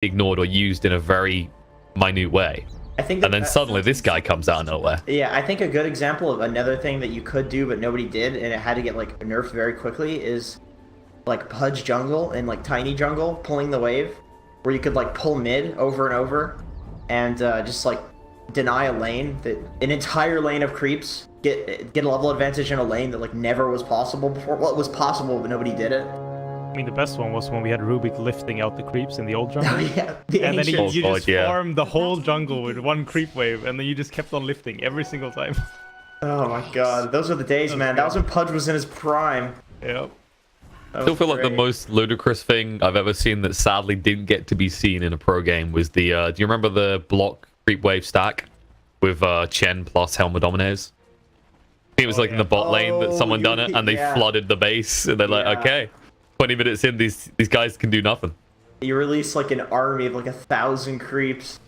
ignored or used in a very minute way. I think and then suddenly this guy comes out of nowhere. Yeah, I think a good example of another thing that you could do but nobody did, and it had to get like nerfed very quickly, is like Pudge jungle and like Tiny jungle pulling the wave, where you could like pull mid over and over, and just like deny a lane, that an entire lane of creeps, get a level advantage in a lane that like never was possible before. Well, it was possible, but nobody did it. I mean, the best one was when we had Rubik lifting out the creeps in the old jungle. Yeah, and then you just yeah. farmed the whole jungle with one creep wave, and then you just kept on lifting every single time. Oh my god, those are the days, man. That was when Pudge was in his prime. Yep. I still feel like the most ludicrous thing I've ever seen that sadly didn't get to be seen in a pro game was the, do you remember the block creep wave stack with Chen plus Helma Dominators? I think it was like in the bot lane that someone done it, and they flooded the base, and they're like, okay, 20 minutes in, these guys can do nothing. You release like an army of like 1,000 creeps.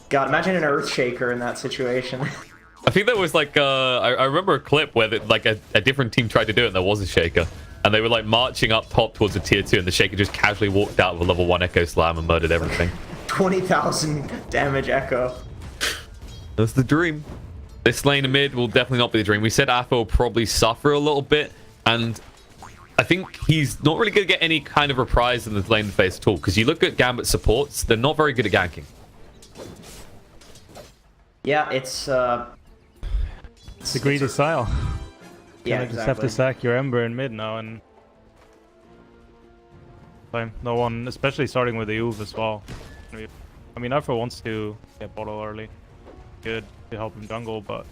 God, imagine an Earthshaker in that situation. I think there was like, I remember a clip where like a different team tried to do it, and there was a Shaker. And they were like marching up top towards a tier 2, and the Shaker just casually walked out with a level 1 Echo Slam and murdered everything. 20,000 damage Echo. That's the dream. This lane of mid will definitely not be the dream. We said Afa will probably suffer a little bit, and I think he's not really going to get any kind of reprise in this lane phase at all, because you look at Gambit supports, they're not very good at ganking. Yeah, it's the greedy style. Yeah, just have to sack your Ember in mid now, and no one, especially starting with the Uve as well. I mean, Alpha wants to get bottle early. Good to help him jungle, but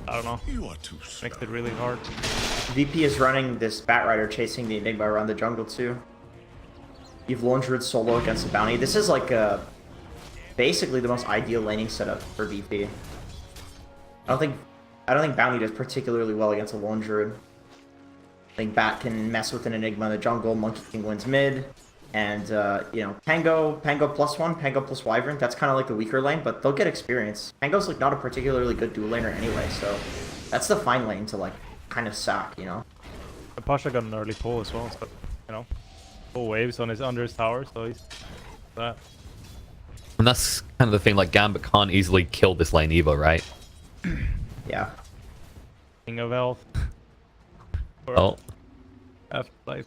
I don't know. Makes it really hard. VP is running this Batrider chasing the Enigma around the jungle too. You've Lone Druid solo against the Bounty. This is like basically the most ideal laning setup for VP. I don't think Bounty does particularly well against a Lone Druid. I think Bat can mess with an Enigma in the jungle, Monkey King wins mid, and you know, Pango +1, Pango plus Wyvern, that's kind of like the weaker lane, but they'll get experience. Pango's like not a particularly good dual laner anyway, so that's the fine lane to like kind of sack, you know. Pasha got an early pull as well, so you know, full waves on his under his tower, so he's that. And that's kind of the thing, like Gambit can't easily kill this lane either, right? Yeah. King of Health. Oh. Afterlife.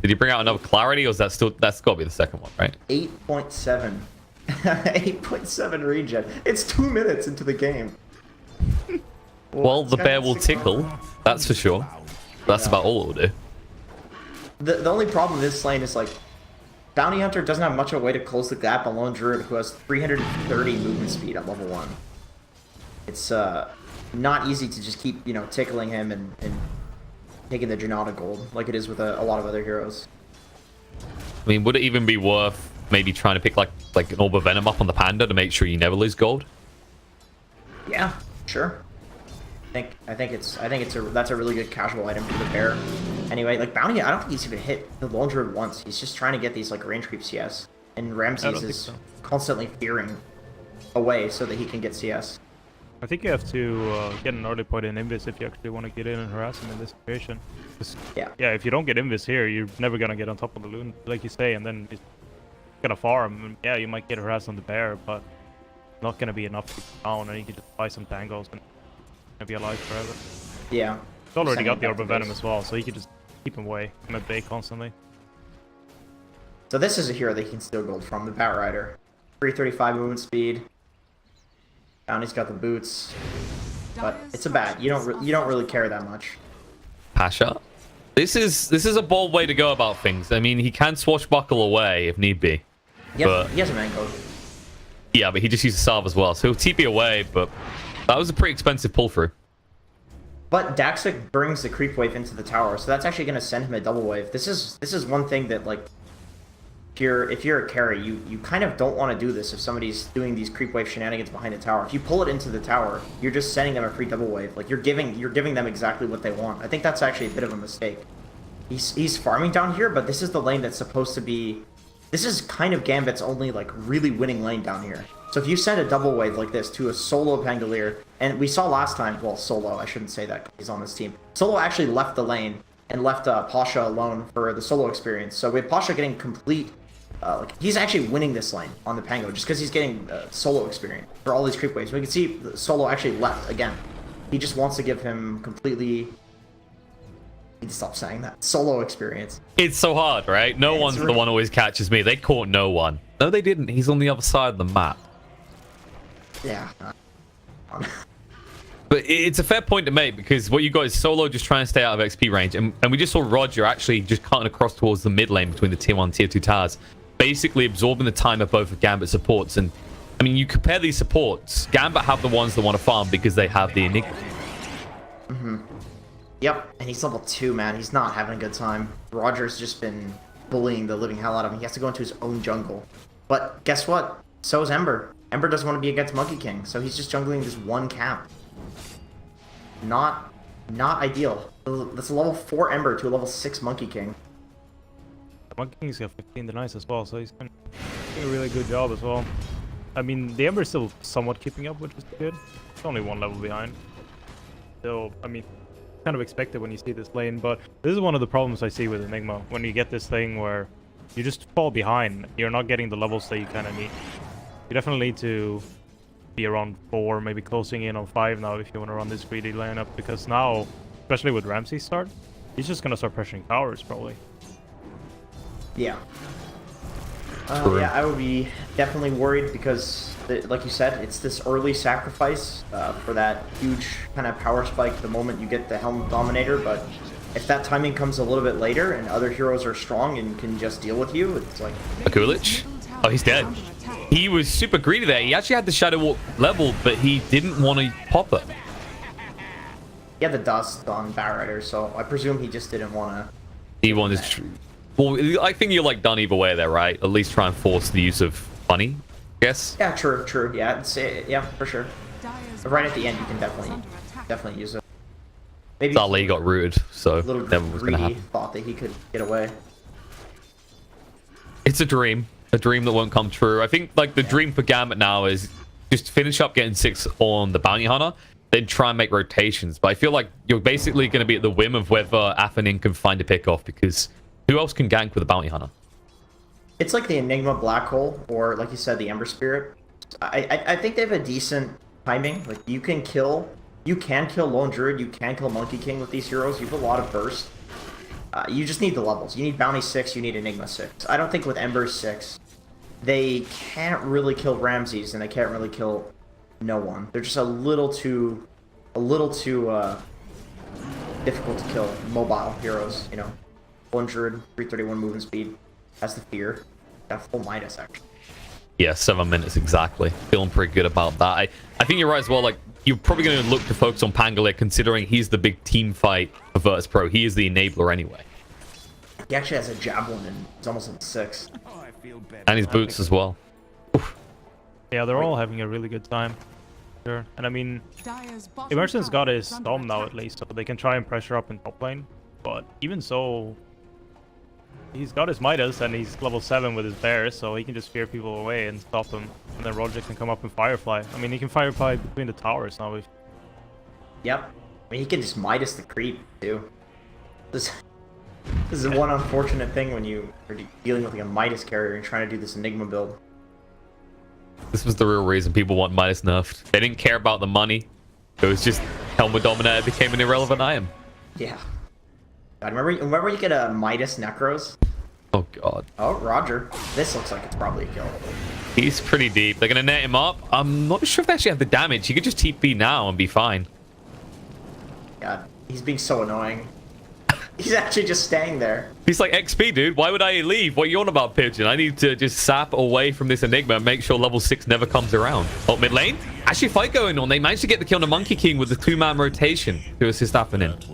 Did you bring out another clarity, or is that still, that's got to be the second one, right? 8.7. 8.7 regen. It's 2 minutes into the game. Well, the bear will tickle, that's for sure. That's about all it'll do. The only problem with this lane is like Bounty Hunter doesn't have much of a way to close the gap on Lone Druid, who has 330 movement speed at level 1. It's not easy to just keep, you know, tickling him and taking the Janata gold like it is with a lot of other heroes. I mean, would it even be worth maybe trying to pick like an Orb of Venom up on the Panda to make sure you never lose gold? Yeah, sure. I think that's a really good casual item for the bear. Anyway, like Bounty, I don't think he's even hit the Lone Druid once. He's just trying to get these like range creep CS, and Ramses is constantly fearing away so that he can get CS. I think you have to get an early point in Invis if you actually want to get in and harass him in this situation. Yeah, if you don't get Invis here, you're never gonna get on top of the loon, like you say, and then it's gonna farm. And yeah, you might get harassed on the bear, but not gonna be enough to keep down, and you can just buy some tangles and be alive forever. Yeah. He's already got the Orb of Venom as well, so you can just keep him away. I'm at bay constantly. So this is a hero that you can steal gold from, the Batrider. 335 movement speed. Bounty's got the boots, but it's a bat. You don't really care that much. Pasha, this is a bold way to go about things. I mean, he can swashbuckle away if need be. He has a mango. Yeah, but he just uses salve as well, so he'll TP away. But that was a pretty expensive pull through. But Daxic brings the creep wave into the tower, so that's actually going to send him a double wave. This is one thing that, like, if you're a carry, you kind of don't want to do this if somebody's doing these creep wave shenanigans behind the tower. If you pull it into the tower, you're just sending them a free double wave. Like, you're giving them exactly what they want. I think that's actually a bit of a mistake. He's farming down here, but this is the lane that's supposed to be... This is kind of Gambit's only, like, really winning lane down here. So if you send a double wave like this to a solo Pangolier, and we saw last time, well, solo, I shouldn't say that, he's on this team. Solo actually left the lane and left Pasha alone for the solo experience. So with Pasha getting complete like he's actually winning this lane on the Pango just because he's getting solo experience for all these creep waves. We can see the solo actually left again. He just wants to give him completely. I need to stop saying that. Solo experience. It's so hard, right? No one's the one who always catches me. They caught no one. No, they didn't. He's on the other side of the map. Yeah. But it's a fair point to make because what you got is solo just trying to stay out of XP range. And we just saw Roger actually just cutting across towards the mid lane between the tier 1 and tier 2 towers, basically absorbing the time of both of Gambit supports. And I mean, you compare these supports, Gambit have the ones that want to farm because they have the Enigma. Yep, and he's level 2, man. He's not having a good time. Roger's just been bullying the living hell out of him. He has to go into his own jungle. But guess what? So is Ember. Ember doesn't want to be against Monkey King, so he's just jungling this one camp. Not ideal. That's a level 4 Ember to a level 6 Monkey King. Monkey King's got 15 denies as well, so he's doing a really good job as well. I mean, the Ember's still somewhat keeping up, which is good. It's only 1 level behind. So, I mean, kind of expected when you see this lane, but this is one of the problems I see with Enigma. When you get this thing where you just fall behind, you're not getting the levels that you kind of need. You definitely need to be around 4, maybe closing in on 5 now if you want to run this greedy lineup, because now, especially with Ramsey's start, he's just going to start pressuring towers, probably. Yeah. Yeah, I would be definitely worried because, like you said, it's this early sacrifice for that huge kind of power spike the moment you get the Helm Dominator, but if that timing comes a little bit later and other heroes are strong and can just deal with you, it's like... Akulich? Oh, he's dead. He was super greedy there. He actually had the Shadow Walk level, but he didn't want to pop it. He had the dust on Batrider, so I presume he just didn't want to... He wanted to... Well, I think you're like done either way there, right? At least try and force the use of money, I guess. Yeah, true. Yeah, yeah, for sure. But right at the end, you can definitely use it. Maybe Dali got rooted, so little never was gonna happen. Thought that he could get away. It's a dream that won't come true. I think like the dream for Gambit now is just finish up getting 6 on the Bounty Hunter, then try and make rotations. But I feel like you're basically going to be at the whim of whether Athenin can find a pick off, because who else can gank with a Bounty Hunter? It's like the Enigma Black Hole, or like you said, the Ember Spirit. I think they have a decent timing. Like you can kill Lone Druid, you can kill Monkey King with these heroes. You have a lot of burst. You just need the levels. You need Bounty 6, you need Enigma 6. I don't think with Ember 6, they can't really kill Ramses and they can't really kill no one. They're just a little too difficult to kill mobile heroes, you know. 100, 331 movement speed, has the fear. Got full Midas actually. Yeah, 7 minutes exactly. Feeling pretty good about that. I think you're right as well. Like you're probably going to look to focus on Pangolier, considering he's the big team fight for Virtus.pro. He is the enabler anyway. He actually has a javelin and it's almost level 6. And his boots as well. Oof. Yeah, they're all having a really good time. Sure. And I mean, Emergent's got his Storm now at least, so they can try and pressure up in top lane. But even so, he's got his Midas and he's level 7 with his Bear, so he can just fear people away and stop them. And then Roger can come up and Firefly. I mean, he can Firefly between the towers now. Yep. I mean, he can just Midas the creep, too. This is one unfortunate thing when you are dealing with like a Midas carrier and trying to do this Enigma build. This was the real reason people want Midas nerfed. They didn't care about the money. It was just Helmet Dominator became an irrelevant item. Yeah. God, remember you get a Midas Necros? Oh god. Oh, Roger. This looks like it's probably a kill. He's pretty deep. They're gonna net him up. I'm not sure if they actually have the damage. He could just TP now and be fine. God, he's being so annoying. He's actually just staying there. He's like, XP, dude. Why would I leave? What are you on about, Pigeon? I need to just sap away from this Enigma and make sure level 6 never comes around. Oh, mid lane? Actually, fight going on. They managed to get the kill on the Monkey King with the 2-man rotation to assist Athenin.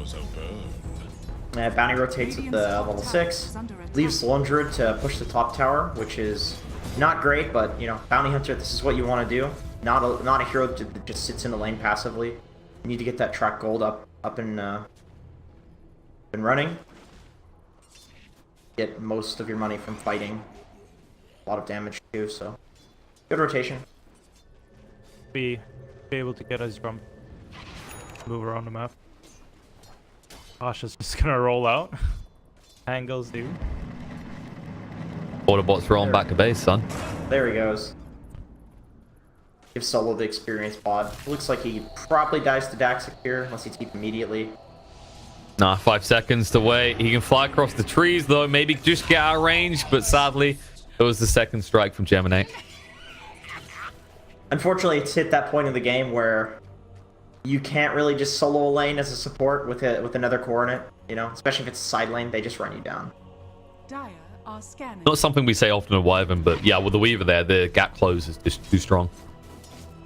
Bounty rotates at the level 6. Leaves Lone Druid to push the top tower, which is not great, but, you know, Bounty Hunter, this is what you want to do. Not a hero that just sits in the lane passively. You need to get that track gold up and running. Get most of your money from fighting. A lot of damage too, so good rotation. Be able to get his drum, move around the map. Gosh, is just gonna roll out. Angles, dude. Autobot's rolling back to base, son. There he goes. Give Solo the experience bot. Looks like he probably dies to Daxic here, unless he TP immediately. Nah, 5 seconds to wait. He can fly across the trees, though. Maybe just get out of range, but sadly, it was the second strike from Geminate. Unfortunately, it's hit that point in the game where you can't really just solo a lane as a support with another coordinate, you know, especially if it's a side lane, they just run you down. Dire are scanning. Not something we say often in Wyvern, but yeah, with the Weaver there, the gap close is just too strong.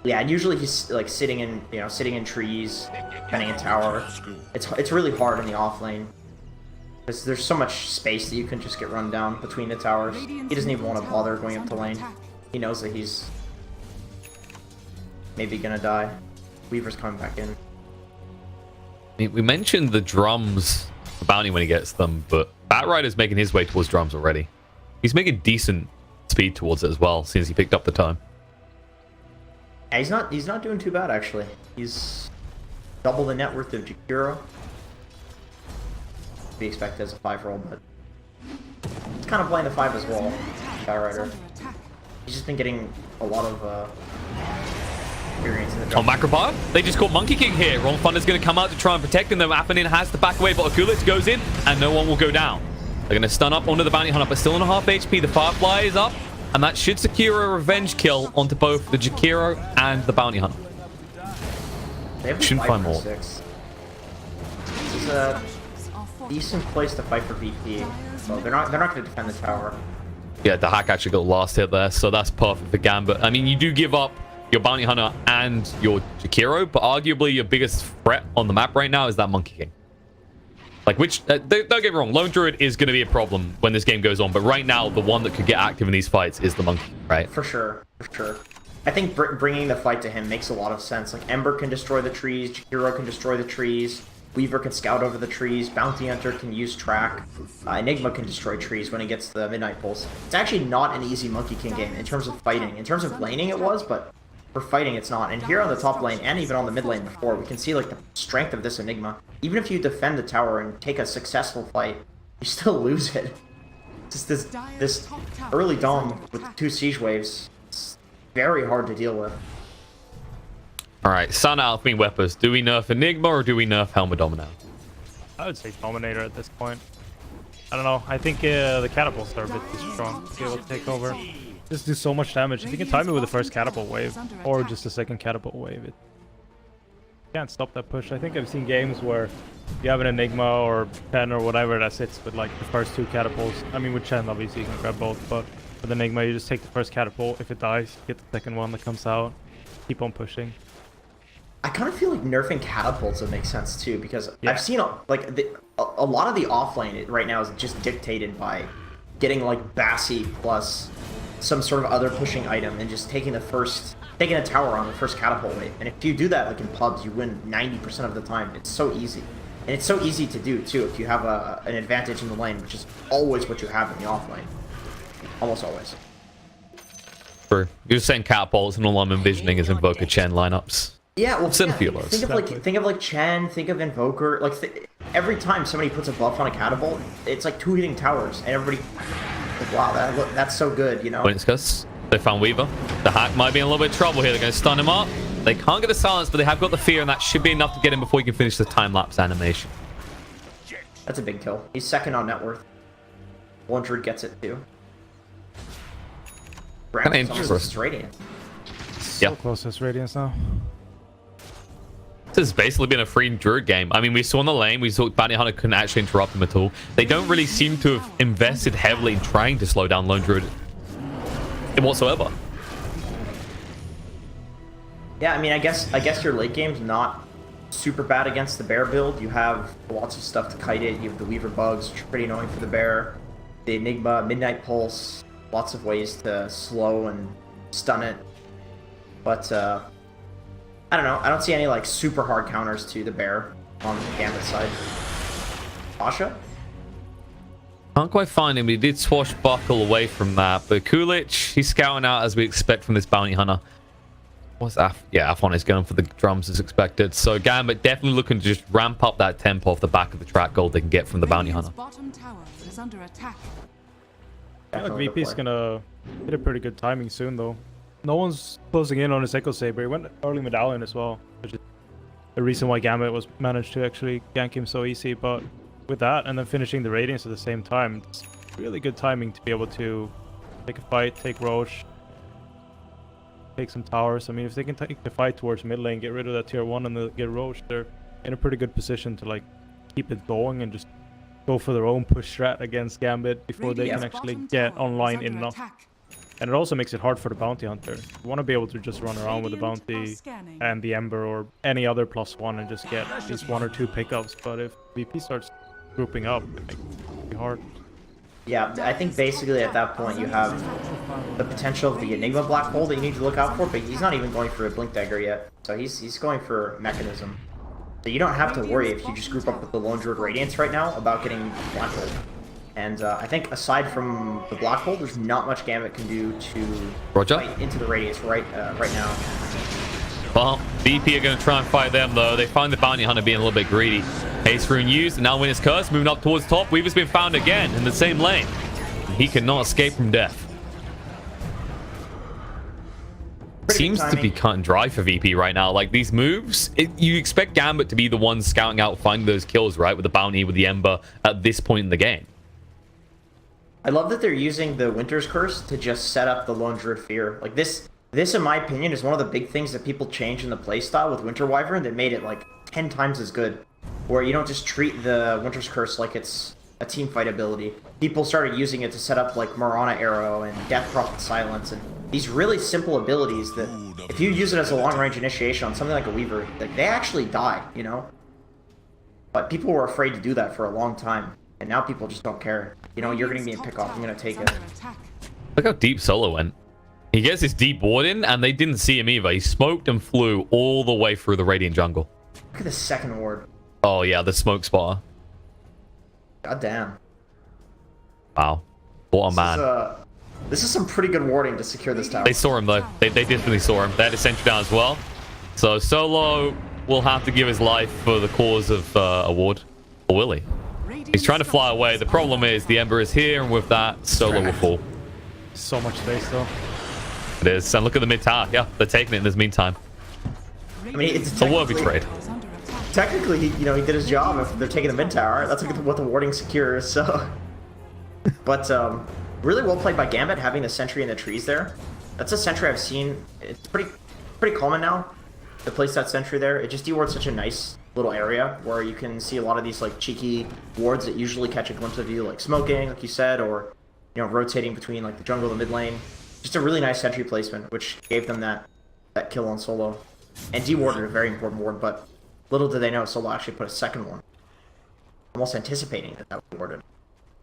Yeah, and usually he's like sitting in trees, defending a tower. It's really hard in the off lane. Because there's so much space that you can just get run down between the towers. He doesn't even want to bother going up the lane. He knows that he's maybe gonna die. Weaver's coming back in. I mean, we mentioned the drums, the bounty when he gets them, but Batrider's making his way towards drums already. He's making decent speed towards it as well, since he picked up the time. Yeah, he's not doing too bad actually. He's double the net worth of Jakiro. Be expected as a 5 roll, but he's kind of playing the 5 as well. Batrider. He's just been getting a lot of experience in the On Macropar, they just caught Monkey King here. Ron Thunder's going to come out to try and protect him. The Appanin has to back away, but Akulich goes in, and no one will go down. They're going to stun up onto the Bounty Hunter, but still on a half HP. The Firefly is up, and that should secure a revenge kill onto both the Jakiro and the Bounty Hunter. They have Shouldn't find more. 6. This is a decent place to fight for VP. So they're not going to defend the tower. Yeah, the hack actually got the last hit there, so that's perfect for Gambit. I mean, you do give up your Bounty Hunter and your Jakiro, but arguably your biggest threat on the map right now is that Monkey King. Like, which, don't get me wrong, Lone Druid is going to be a problem when this game goes on, but right now, the one that could get active in these fights is the Monkey, right? For sure, for sure. I think bringing the fight to him makes a lot of sense. Like, Ember can destroy the trees, Jakiro can destroy the trees, Weaver can scout over the trees, Bounty Hunter can use track, Enigma can destroy trees when he gets the Midnight Pulse. It's actually not an easy Monkey King game in terms of fighting. In terms of laning it was, but for fighting it's not. And here on the top lane, and even on the mid lane before, we can see like the strength of this Enigma. Even if you defend the tower and take a successful fight, you still lose it. Just this early Dom with 2 siege waves, it's very hard to deal with. Alright, Sun Alchemy Weapons. Do we nerf Enigma or do we nerf Helma Dominator? I would say Dominator at this point. I don't know. I think the catapults are a bit too strong to be able to take over. Just do so much damage. If you can time it with the first catapult wave or just the second catapult wave, it can't stop that push. I think I've seen games where you have an Enigma or Chen or whatever that sits with like the first 2 catapults. I mean, with Chen, obviously you can grab both, but with Enigma, you just take the first catapult. If it dies, you get the second one that comes out. Keep on pushing. I kind of feel like nerfing catapults would make sense too, because I've seen like a lot of the offlane right now is just dictated by getting like Bassi plus some sort of other pushing item and just taking a tower on the first catapult wave. And if you do that like in pubs, you win 90% of the time. It's so easy. And it's so easy to do too if you have an advantage in the lane, which is always what you have in the offlane. Almost always. True. You're saying catapults, and all I'm envisioning is Invoker Chen lineups. Yeah, well, think of like Chen, think of Invoker. Like every time somebody puts a buff on a catapult, it's like 2 hitting towers, and everybody, like, wow, that's so good, you know. Points, Gus. They found Weaver. The hack might be in a little bit of trouble here. They're going to stun him up. They can't get the silence, but they have got the fear, and that should be enough to get him before he can finish the time lapse animation. That's a big kill. He's second on net worth. Wondred gets it too. Kind of interesting. Radiant. So close to his Radiance now. This has basically been a free Druid game. I mean, we saw in the lane, we saw Bounty Hunter couldn't actually interrupt them at all. They don't really seem to have invested heavily in trying to slow down Lone Druid whatsoever. Yeah, I mean, I guess your late game's not super bad against the bear build. You have lots of stuff to kite it. You have the Weaver bugs, which are pretty annoying for the bear. The Enigma, Midnight Pulse, lots of ways to slow and stun it. But I don't know. I don't see any like super hard counters to the bear on the Gambit side. Asha? Can't quite find him. He did swashbuckle away from that. But Kulich, he's scouting out as we expect from this Bounty Hunter. What's that? Yeah, Afon is going for the drums as expected. So Gambit definitely looking to just ramp up that tempo off the back of the track gold they can get from the Bounty Hunter. Bottom tower is under attack. I feel like Definitely VP's play. gonna hit a pretty good timing soon, though. No one's closing in on his Echo Saber. He went early medallion as well, which is the reason why Gambit was managed to actually gank him so easy. But with that, and then finishing the Radiance at the same time, it's really good timing to be able to take a fight, take Roche, take some towers. I mean, if they can take the fight towards mid lane, get rid of that tier 1 and get Roche, they're in a pretty good position to like keep it going and just go for their own push strat against Gambit before they can actually get online enough. And it also makes it hard for the bounty hunter. You want to be able to just run around with the bounty and the Ember or any other +1 and just get at least 1 or 2 pickups. But if VP starts grouping up, it makes it be hard. Yeah, I think basically at that point you have the potential of the Enigma Black Hole that you need to look out for, but he's not even going for a Blink Dagger yet. So he's going for Mechanism. So you don't have to worry if you just group up with the Lone Druid Radiance right now about getting Black Hole. And I think aside from the Black Hole, there's not much Gambit can do to fight into the Radiance right now. Well, VP are going to try and fight them, though. They find the Bounty Hunter being a little bit greedy. Haste Rune used, and now Winner's Curse moving up towards top. Weaver's been found again in the same lane. He cannot escape from death. Seems to be cut and dry for VP right now. Like, these moves, you expect Gambit to be the one scouting out, finding those kills, right? With the Bounty, with the Ember at this point in the game. I love that they're using the Winter's Curse to just set up the Lone Druid Fear. Like, this in my opinion, is one of the big things that people changed in the playstyle with Winter Wyvern that made it, like, 10 times as good. Where you don't just treat the Winter's Curse like it's a team fight ability. People started using it to set up, like, Marana Arrow and Death Prophet Silence, and these really simple abilities that, if you use it as a long-range initiation on something like a Weaver, like, they actually die, you know? But people were afraid to do that for a long time, and now people just don't care. You know, you're going to be in pick-off, I'm going to take it. Look how deep Solo went. He gets his deep ward in, and they didn't see him either. He smoked and flew all the way through the Radiant jungle. Look at the second ward. Oh, yeah, the smoke spotter. God damn. Wow. What a man. This is some pretty good warding to secure this tower. They saw him, though. They definitely saw him. They had a sentry down as well. So Solo will have to give his life for the cause of a ward. Or will he? He's trying to fly away. The problem is the Ember is here, and with that, Solo will fall. So much space, though. It is. And look at the mid tower. Yeah, they're taking it in this meantime. I mean, it's a worthy trade. Technically, he did his job if they're taking the mid tower. That's what the warding secures, so... But, really well played by Gambit, having the sentry in the trees there. That's a sentry I've seen. It's pretty common now to place that sentry there. It just dewards such a nice little area where you can see a lot of these, like, cheeky wards that usually catch a glimpse of you, like smoking, like you said, or, rotating between, like, the jungle and the mid lane. Just a really nice sentry placement, which gave them that kill on Solo. And dewarded a very important ward, but little did they know Solo actually put a second one. Almost anticipating that would be warded.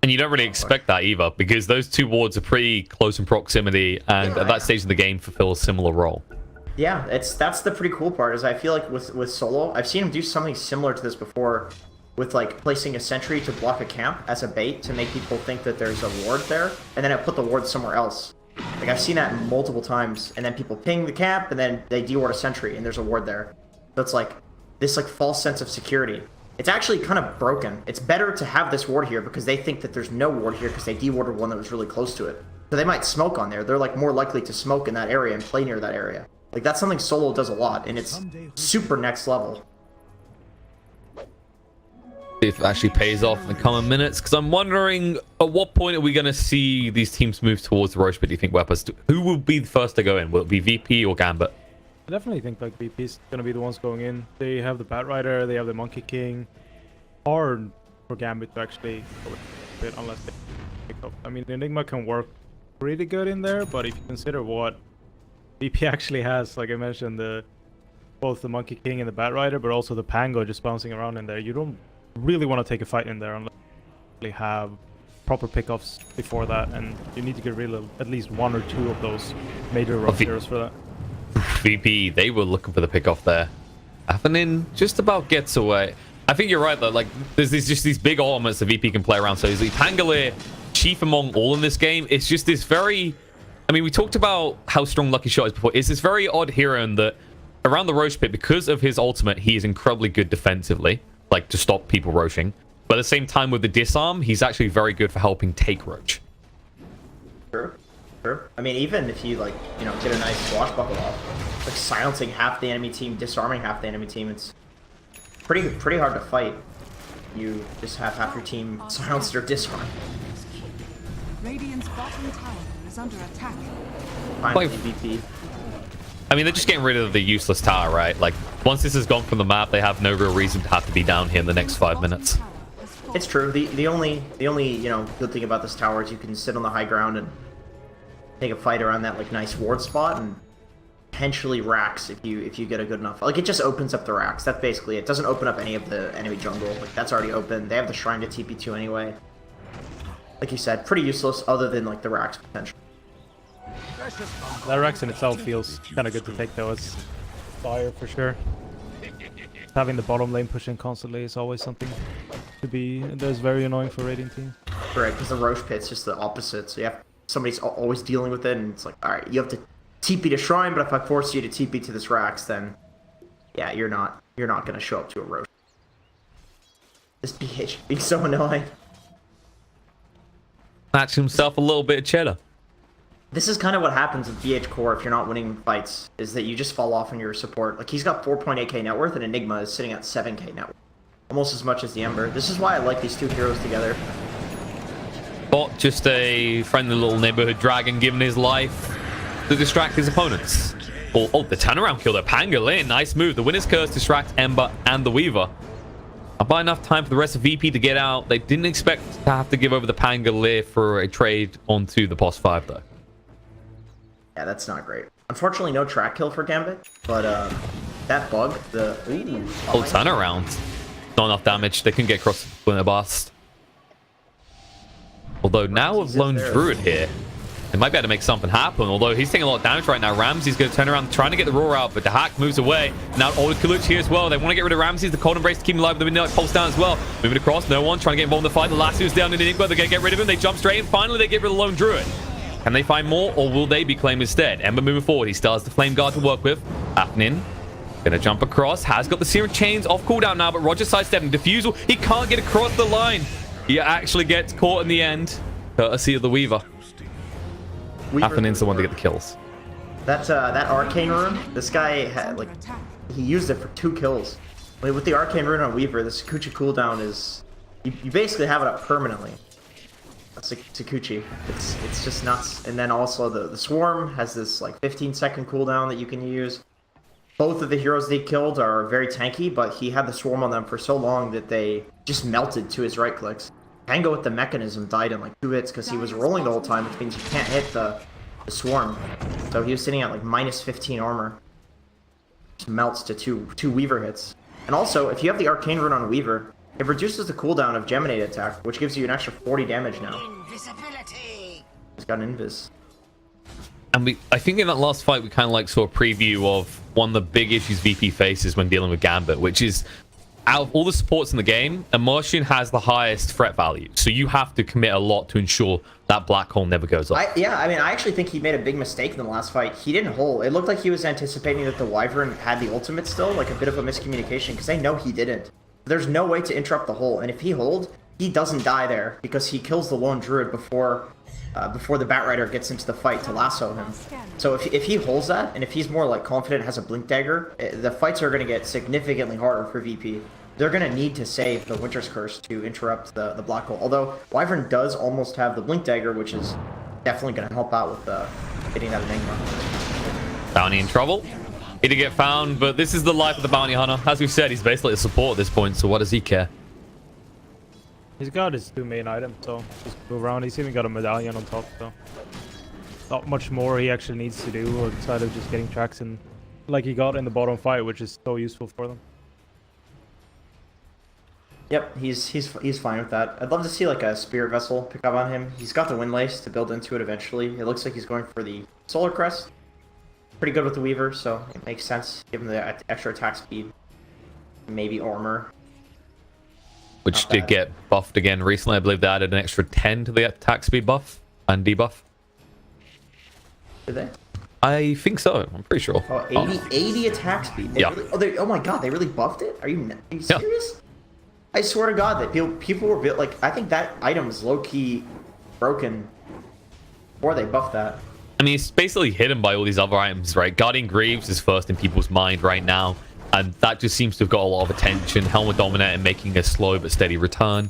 And you don't really expect that either, because those two wards are pretty close in proximity, and at that stage of the game fulfill a similar role. Yeah, that's the pretty cool part, is I feel like with Solo, I've seen him do something similar to this before, with, like, placing a sentry to block a camp as a bait to make people think that there's a ward there, and then I put the ward somewhere else. Like, I've seen that multiple times, and then people ping the camp, and then they deward a sentry, and there's a ward there. So it's like, this, like, false sense of security. It's actually kind of broken. It's better to have this ward here because they think that there's no ward here because they dewarded one that was really close to it. So they might smoke on there. They're, like, more likely to smoke in that area and play near that area. Like, that's something Solo does a lot, and it's super next level. If it actually pays off in the coming minutes, because I'm wondering at what point are we going to see these teams move towards the Roche pit, do you think, Weapons? Who will be the first to go in? Will it be VP or Gambit? I definitely think, like, VP's going to be the ones going in. They have the Bat Rider, they have the Monkey King. Hard for Gambit to actually go a bit unless they pick up. I mean, Enigma can work pretty good in there, but if you consider what VP actually has, like I mentioned, both the Monkey King and the Bat Rider, but also the Pango just bouncing around in there, you don't really want to take a fight in there unless you really have proper pickoffs before that, and you need to get rid of at least 1 or 2 of those major rough heroes for that. VP, they were looking for the pickoff there. Happening just about gets away. I think you're right, though. Like, there's just these big elements that VP can play around so easily. Pangolier, chief among all in this game, it's just this very... I mean, we talked about how strong Lucky Shot is before. It's this very odd hero in that around the Roche pit, because of his ultimate, he is incredibly good defensively, like to stop people roaching. But at the same time with the disarm, he's actually very good for helping take Roach. True. True. I mean, even if you like, you know, get a nice swashbuckle off, like silencing half the enemy team, disarming half the enemy team, it's pretty hard to fight. You just have half your team silenced or disarmed. Radiant's bottom tower is under attack. Finally, MVP. I mean, they're just getting rid of the useless tower, right? Like, once this is gone from the map, they have no real reason to have to be down here in the next 5 minutes. It's true. The only you know good thing about this tower is you can sit on the high ground and take a fight around that like nice ward spot and potentially racks if you get a good enough. Like it just opens up the racks. That's basically it. It doesn't open up any of the enemy jungle. Like that's already open. They have the shrine to TP2 anyway. Like you said, pretty useless other than like the racks potential. That Rex in itself feels kind of good to take though. It's fire for sure. Having the bottom lane pushing constantly is always something to be. That's very annoying for Radiant team. Right, because the Roche pit's just the opposite. So you have somebody's always dealing with it, and it's like, all right, you have to TP to shrine, but if I force you to TP to this Rax, then yeah, you're not gonna show up to a Roche. This BH being so annoying. Match himself a little bit of cheddar. This is kind of what happens with BH core if you're not winning fights, is that you just fall off on your support. Like he's got 4.8k net worth, and Enigma is sitting at 7k net worth. Almost as much as the Ember. This is why I like these two heroes together. Bot just a friendly little neighborhood dragon giving his life to distract his opponents. Oh, the turnaround kill, the Pangolin. Nice move. The Winner's Curse distracts Ember and the Weaver. Not by enough time for the rest of VP to get out. They didn't expect to have to give over the Pangolin for a trade onto the Boss 5 though. Yeah, that's not great. Unfortunately, no track kill for Gambit, but that bug, the turnaround. Not enough damage. They can get across with a bust. Although now with Lone Druid here, they might be able to make something happen. Although he's taking a lot of damage right now. Ramsey's going to turn around, trying to get the roar out, but the hack moves away. Now Old Kaluch here as well. They want to get rid of Ramsey. The Cold Embrace to keep him alive with the Midnight Pulse down as well. Moving across, no one trying to get involved in the fight. The last who's down in Enigma. They're going to get rid of him. They jump straight in. Finally, they get rid of Lone Druid. Can they find more, or will they be claimed instead? Ember moving forward. He still has the Flame Guard to work with. Happening. Gonna jump across. Has got the Serum Chains off cooldown now, but Roger sidestepping. Diffusal. He can't get across the line. He actually gets caught in the end, courtesy of the Weaver. Happening's the one to get the kills. That Arcane Rune, this guy had, like, he used it for 2 kills. Like, with the Arcane Rune on Weaver, the Sakuchi cooldown is... You basically have it up permanently. Sakuchi. It's just nuts. And then also the Swarm has this like 15-second cooldown that you can use. Both of the heroes they killed are very tanky, but he had the Swarm on them for so long that they just melted to his right clicks. Tango with the Mechanism died in like 2 hits because he was rolling the whole time, which means you can't hit the Swarm. So he was sitting at like minus 15 armor. Just melts to two Weaver hits. And also, if you have the Arcane Rune on Weaver, it reduces the cooldown of Geminate attack, which gives you an extra 40 damage now. Invisibility. He's got an invis. And I think in that last fight, we kind of like saw a preview of one of the big issues VP faces when dealing with Gambit, which is out of all the supports in the game, Immersion has the highest threat value. So you have to commit a lot to ensure that black hole never goes up. I actually think he made a big mistake in the last fight. He didn't hold. It looked like he was anticipating that the Wyvern had the ultimate still, like a bit of a miscommunication, because I know he didn't. There's no way to interrupt the hole, and if he holds, he doesn't die there because he kills the Lone Druid before the Batrider gets into the fight to lasso him. So if he holds that, and if he's more like confident, has a Blink Dagger, the fights are going to get significantly harder for VP. They're going to need to save the Winter's Curse to interrupt the black hole. Although Wyvern does almost have the Blink Dagger, which is definitely going to help out with getting that Enigma. Bounty in trouble. Need to get found, but this is the life of the bounty hunter. As we've said, he's basically a support at this point, so what does he care? He's got his 2 main items, so just move around. He's even got a medallion on top, so not much more he actually needs to do outside of just getting tracks in, like he got in the bottom fight, which is so useful for them. Yep, he's fine with that. I'd love to see like a Spirit Vessel pick up on him. He's got the Windlace to build into it eventually. It looks like he's going for the Solar Crest. Pretty good with the Weaver, so it makes sense. Give him the extra attack speed, maybe armor. Which did get buffed again recently. I believe they added an extra 10 to the attack speed buff and debuff. Did they? I think so. I'm pretty sure. Oh, 80 attack speed. Yeah. Really, oh my god, they really buffed it? Are you serious? Yeah. I swear to god that people were like, I think that item is low-key broken. before they buffed that. I mean, it's basically hidden by all these other items, right? Guardian Greaves is first in people's mind right now, and that just seems to have got a lot of attention. Helmet Dominator making a slow but steady return.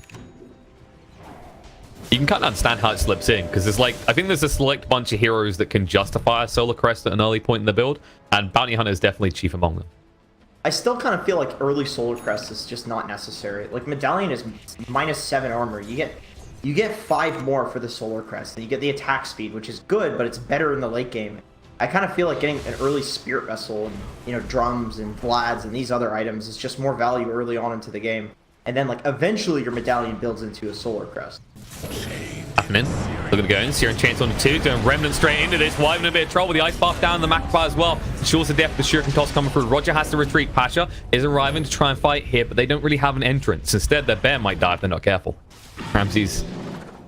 You can kind of understand how it slips in, because there's like, I think there's a select bunch of heroes that can justify a Solar Crest at an early point in the build, and Bounty Hunter is definitely chief among them. I still kind of feel like early Solar Crest is just not necessary. Like, Medallion is -7 armor. You get 5 more for the Solar Crest, and you get the attack speed, which is good, but it's better in the late game. I kind of feel like getting an early Spirit Vessel and, you know, drums and Vlads and these other items is just more value early on into the game. And then, like, eventually your Medallion builds into a Solar Crest. Happening. Looking to go in. Searing Chainsaw on 2. Doing Remnant straight into this. Wyvern in a bit of trouble with the Ice Buff down. The Magpie as well. Shores of Death. The Shuriken Toss coming through. Roger has to retreat. Pasha is arriving to try and fight here, but they don't really have an entrance. Instead, their bear might die if they're not careful. Ramsey's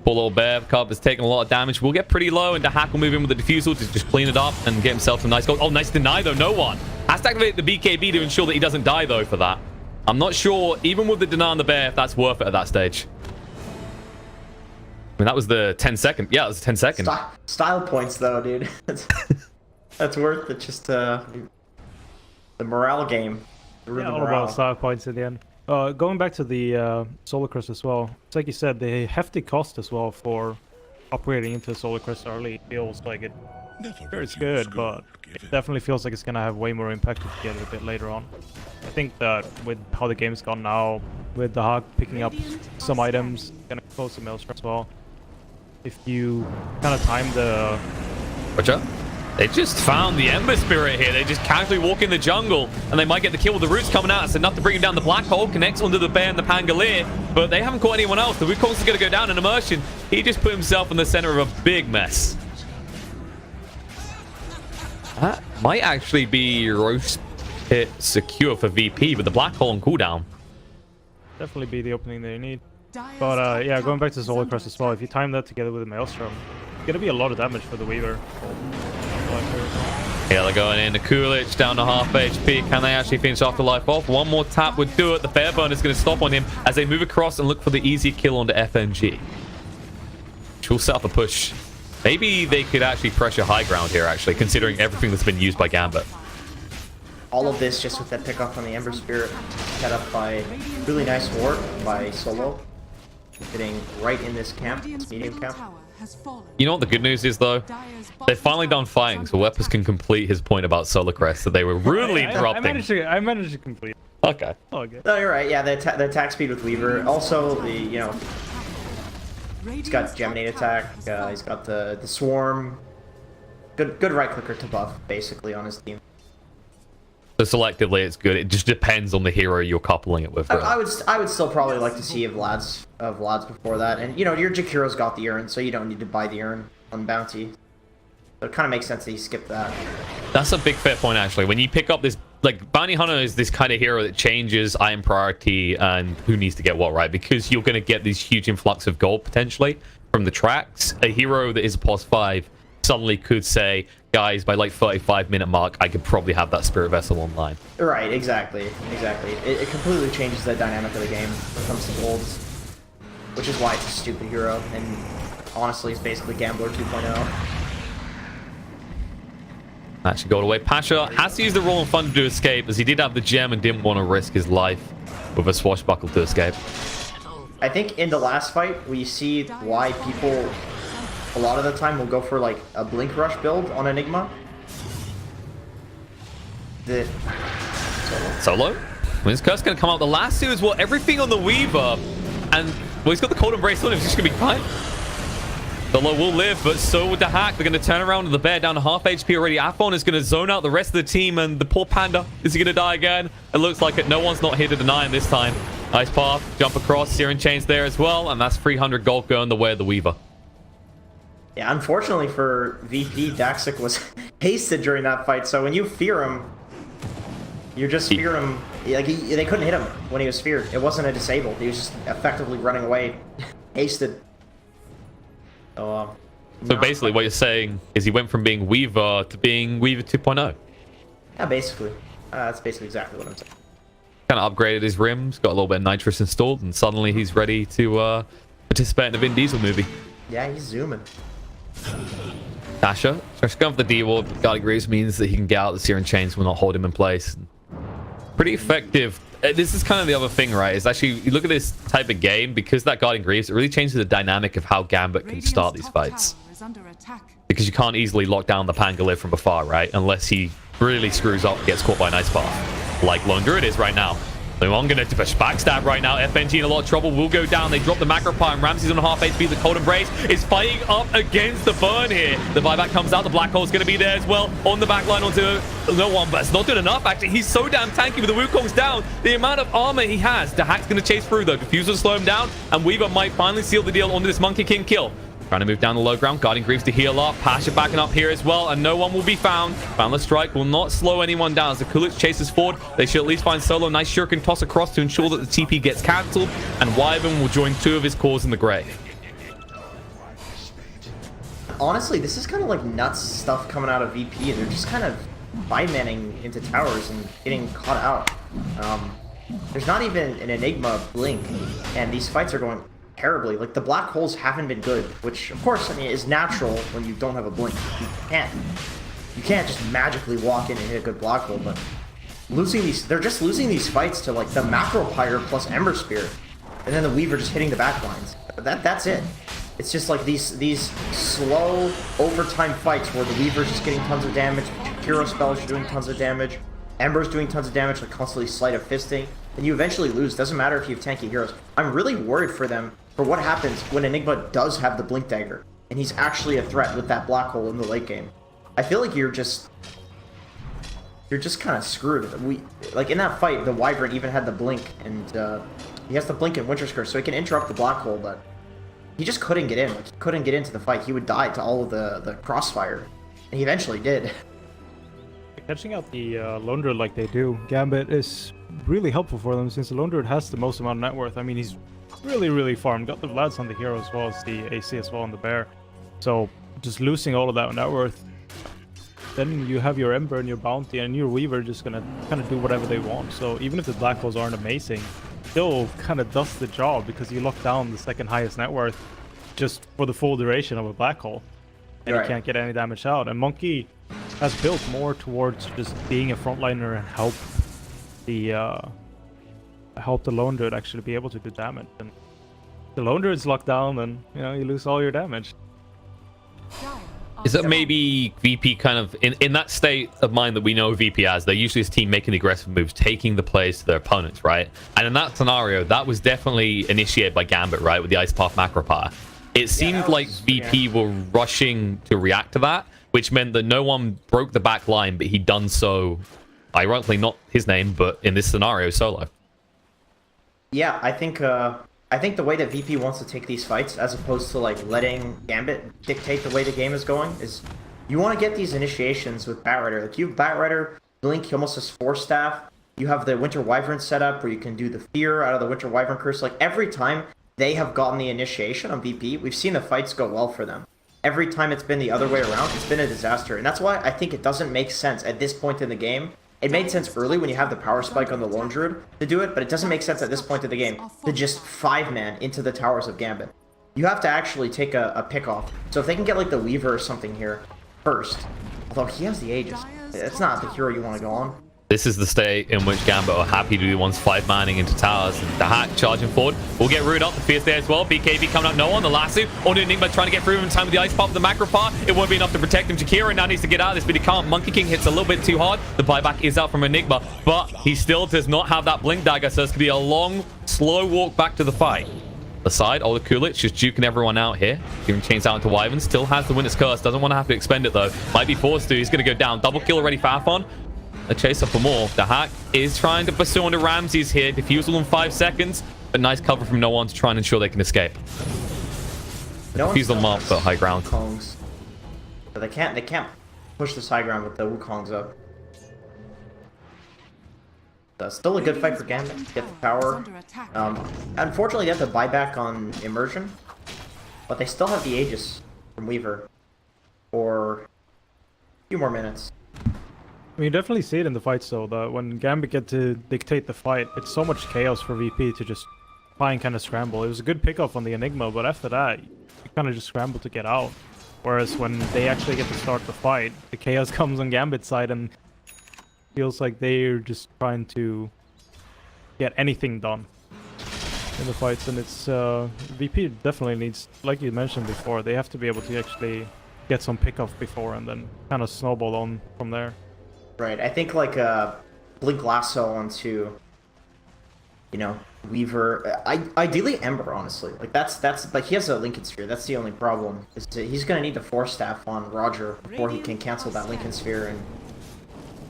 poor little bear cub is taking a lot of damage. We'll get pretty low, and Dahak will move in with the Diffusal to just clean it up and get himself a nice goal. Oh, nice deny, though. No one. Has to activate the BKB to ensure that he doesn't die, though, for that. I'm not sure, even with the deny on the bear, if that's worth it at that stage. I mean, that was the 10-second. Yeah, it was 10 second. Style points, though, dude. That's worth it. Just the morale game. Yeah, all about style points in the end. Going back to the Solar Crest as well, it's like you said, the hefty cost as well for upgrading into Solar Crest early feels like it. Sure, it's good, but it definitely feels like it's gonna have way more impact if you get it a bit later on. I think that with how the game's gone now, with the Hawk picking up some items, gonna close the Maelstrom as well. If you kind of time the... Roger. They just found the Ember Spirit here. They just casually walk in the jungle, and they might get the kill with the roots coming out. It's enough to bring him down the black hole, connects onto the bear and the Pangolier, but they haven't caught anyone else. The Wukong's going to go down in immersion. He just put himself in the center of a big mess. That might actually be Roast Pit secure for VP, but the black hole on cooldown. Definitely be the opening they need. But yeah, going back to Solar Crest as well, if you time that together with the Maelstrom, it's going to be a lot of damage for the Weaver. Yeah, they're going in. The Coolidge down to half HP. Can they actually finish Afterlife off? One more tap would do it. The Fairburn is going to stop on him as they move across and look for the easy kill onto FNG. She'll set up a push. Maybe they could actually pressure high ground here, actually, considering everything that's been used by Gambit. All of this just with that pickup on the Ember Spirit, set up by really nice ward by Solo. Hitting right in this camp, this medium camp. You know what the good news is, though? They've finally done fighting, so Weapers can complete his point about Solar Crest that they were really interrupting. I managed to complete. Okay. Okay. No, you're right. Yeah, the attack speed with Weaver. Also, the, you know, he's got Geminate attack. He's got the Swarm. Good right clicker to buff, basically, on his team. So selectively, it's good. It just depends on the hero you're coupling it with. Really. I would still probably like to see a Vlad's before that, and you know your Jakiro's got the urn, so you don't need to buy the urn on bounty. So it kind of makes sense that you skip that. That's a big fair point, actually. When you pick up this, like, Bounty Hunter is this kind of hero that changes item priority and who needs to get what, right? Because you're going to get this huge influx of gold potentially from the tracks. A hero that is a plus 5 suddenly could say, guys, by like 35-minute mark, I could probably have that Spirit Vessel online. Right, exactly. It completely changes the dynamic of the game when it comes to golds, which is why it's a stupid hero, and honestly, it's basically Gambler 2.0. Actually got away. Pasha has to use the Roll and Thunder to escape, as he did have the gem and didn't want to risk his life with a swashbuckle to escape. I think in the last fight, we see why people a lot of the time will go for like a Blink Rush build on Enigma. Solo? Wind's Curse going to come out. The last two as well. Everything on the Weaver. And, well, he's got the Cold Embrace on him. He's just going to be fine. Solo will live, but so will the Hack. They're going to turn around to the bear down to half HP already. Afon is going to zone out the rest of the team, and the poor Panda, is he going to die again? It looks like it. No one's not here to deny him this time. Nice path. Jump across. Searing Chains there as well, and that's 300 gold going the way of the Weaver. Yeah, unfortunately for VP, Daxic was hasted during that fight, so when you fear him, you just fear him. Like they couldn't hit him when he was feared. It wasn't a disabled. He was just effectively running away, hasted. So basically what you're saying is he went from being Weaver to being Weaver 2.0. Yeah, basically. That's basically exactly what I'm saying. Kind of upgraded his rims, got a little bit of nitrous installed, and suddenly he's ready to participate in a Vin Diesel movie. Yeah, he's zooming. Dasher, just going for the D-Ward. Guarding Greaves means that he can get out the Searing Chains will not hold him in place. Pretty effective. This is kind of the other thing, right? Is actually, you look at this type of game, because that Guarding Greaves, it really changes the dynamic of how Gambit can start these fights. Because you can't easily lock down the Pangolier from afar, right? Unless he really screws up and gets caught by an Ice Path, like Lone Druid is right now. So I'm going to push backstab right now. FNG in a lot of trouble. Will go down. They drop the macro fire, and Ramsey's on half HP. The Cold Embrace is fighting up against the burn here. The buyback comes out. The Black Hole's going to be there as well. On the back line onto no one, but it's not doing enough, actually. He's so damn tanky with the Wukong's down. The amount of armor he has. The Hack's going to chase through, though. Diffuser will slow him down, and Weaver might finally seal the deal onto this Monkey King kill. Trying to move down the low ground, Guarding Greaves to heal up. Pasha backing up here as well, and no one will be found. Boundless Strike will not slow anyone down. As the Kulich chases forward, they should at least find Solo. Nice shuriken toss across to ensure that the TP gets cancelled, and Wyvern will join 2 of his cores in the grave. Honestly, this is kind of like nuts stuff coming out of VP. They're just kind of by-manning into towers and getting caught out. There's not even an Enigma blink, and these fights are going terribly. Like, the black holes haven't been good, which of course, I mean, is natural when you don't have a blink. You can't just magically walk in and hit a good black hole, but they're just losing these fights to like the Macro Pyre plus Ember Spear, and then the Weaver just hitting the back lines. That's it. It's just like these slow overtime fights where the Weaver's just getting tons of damage, hero spells are doing tons of damage, Ember's doing tons of damage, like constantly sleight of fisting, and you eventually lose. Doesn't matter if you have tanky heroes. I'm really worried for them for what happens when Enigma does have the Blink Dagger, and he's actually a threat with that black hole in the late game. I feel like you're just kind of screwed. Like in that fight, the Wyvern even had the blink, and he has the blink in Winter's Curse, so he can interrupt the black hole, but he just couldn't get in. Like, he couldn't get into the fight. He would die to all of the crossfire, and he eventually did. Catching out the Lone Druid like they do, Gambit is really helpful for them, since the Lone Druid has the most amount of net worth. I mean, he's really farmed. Got the Vlads on the hero as well as the AC as well on the bear. So just losing all of that net worth, then you have your Ember and your Bounty and your Weaver just gonna kind of do whatever they want. So even if the black holes aren't amazing, still kind of does the job, because you lock down the second highest net worth just for the full duration of a black hole, and you can't get any damage out. And Monkey has built more towards just being a frontliner and help the Lone Druid actually be able to do damage. And the Lone Druid's locked down, and you lose all your damage. Is that maybe VP kind of in that state of mind that we know VP as? They're usually this team making the aggressive moves, taking the plays to their opponents, right? And in that scenario, that was definitely initiated by Gambit, right, with the Ice Path Macro Power. It seemed like VP were rushing to react to that, which meant that no one broke the back line, but he'd done so, ironically not his name, but in this scenario, solo. Yeah, I think the way that VP wants to take these fights, as opposed to like letting Gambit dictate the way the game is going, is you want to get these initiations with Batrider. Like, you have Batrider, Blink, he almost has Force Staff. You have the Winter Wyvern setup where you can do the Fear out of the Winter Wyvern Curse. Like, every time they have gotten the initiation on VP, we've seen the fights go well for them. Every time it's been the other way around, it's been a disaster. And that's why I think it doesn't make sense at this point in the game. It made sense early when you have the power spike on the Lone Druid to do it, but it doesn't make sense at this point of the game to just 5-man into the towers of Gambit. You have to actually take a pick off. So if they can get like the Weaver or something here first, although he has the Aegis, it's not the hero you want to go on. This is the state in which Gambit are happy to do once 5-manning into towers. The Hack charging forward will get rooted up. The Fierce there as well. BKB coming up, no one. The Lasso onto Enigma trying to get through in time with the Ice Pop, the Macro Part. It won't be enough to protect him. Jakira now needs to get out of this, but he can't. Monkey King hits a little bit too hard. The buyback is out from Enigma, but he still does not have that Blink Dagger, so it's going to be a long, slow walk back to the fight. The side, the Kulich just juking everyone out here. Giving chains out into Wyvern. Still has the Winter's Curse. Doesn't want to have to expend it though. Might be forced to. He's going to go down. Double kill already for Afon. A chase up for more. The Hack is trying to pursue onto Ramses here. Defusal in 5 seconds, but nice cover from no one to try and ensure they can escape. Defusal mark for high ground. Wukongs. But they can't push this high ground with the Wukongs up. That's still a good fight for Gambit. Get the power. Unfortunately, they have to buy back on Immersion, but they still have the Aegis from Weaver for a few more minutes. I mean, you definitely see it in the fights, though, that when Gambit get to dictate the fight, it's so much chaos for VP to just try and kind of scramble. It was a good pickup on the Enigma, but after that, you kind of just scramble to get out. Whereas when they actually get to start the fight, the chaos comes on Gambit's side and feels like they're just trying to get anything done in the fights. And it's VP definitely needs, like you mentioned before, they have to be able to actually get some pickoff before and then kind of snowball on from there. Right. I think like Blink Lasso onto, you know, Weaver. Ideally Ember, honestly. Like that's like he has a Lincoln Sphere. That's the only problem. Is that he's gonna need to force staff on Roger before he can cancel that Lincoln Sphere and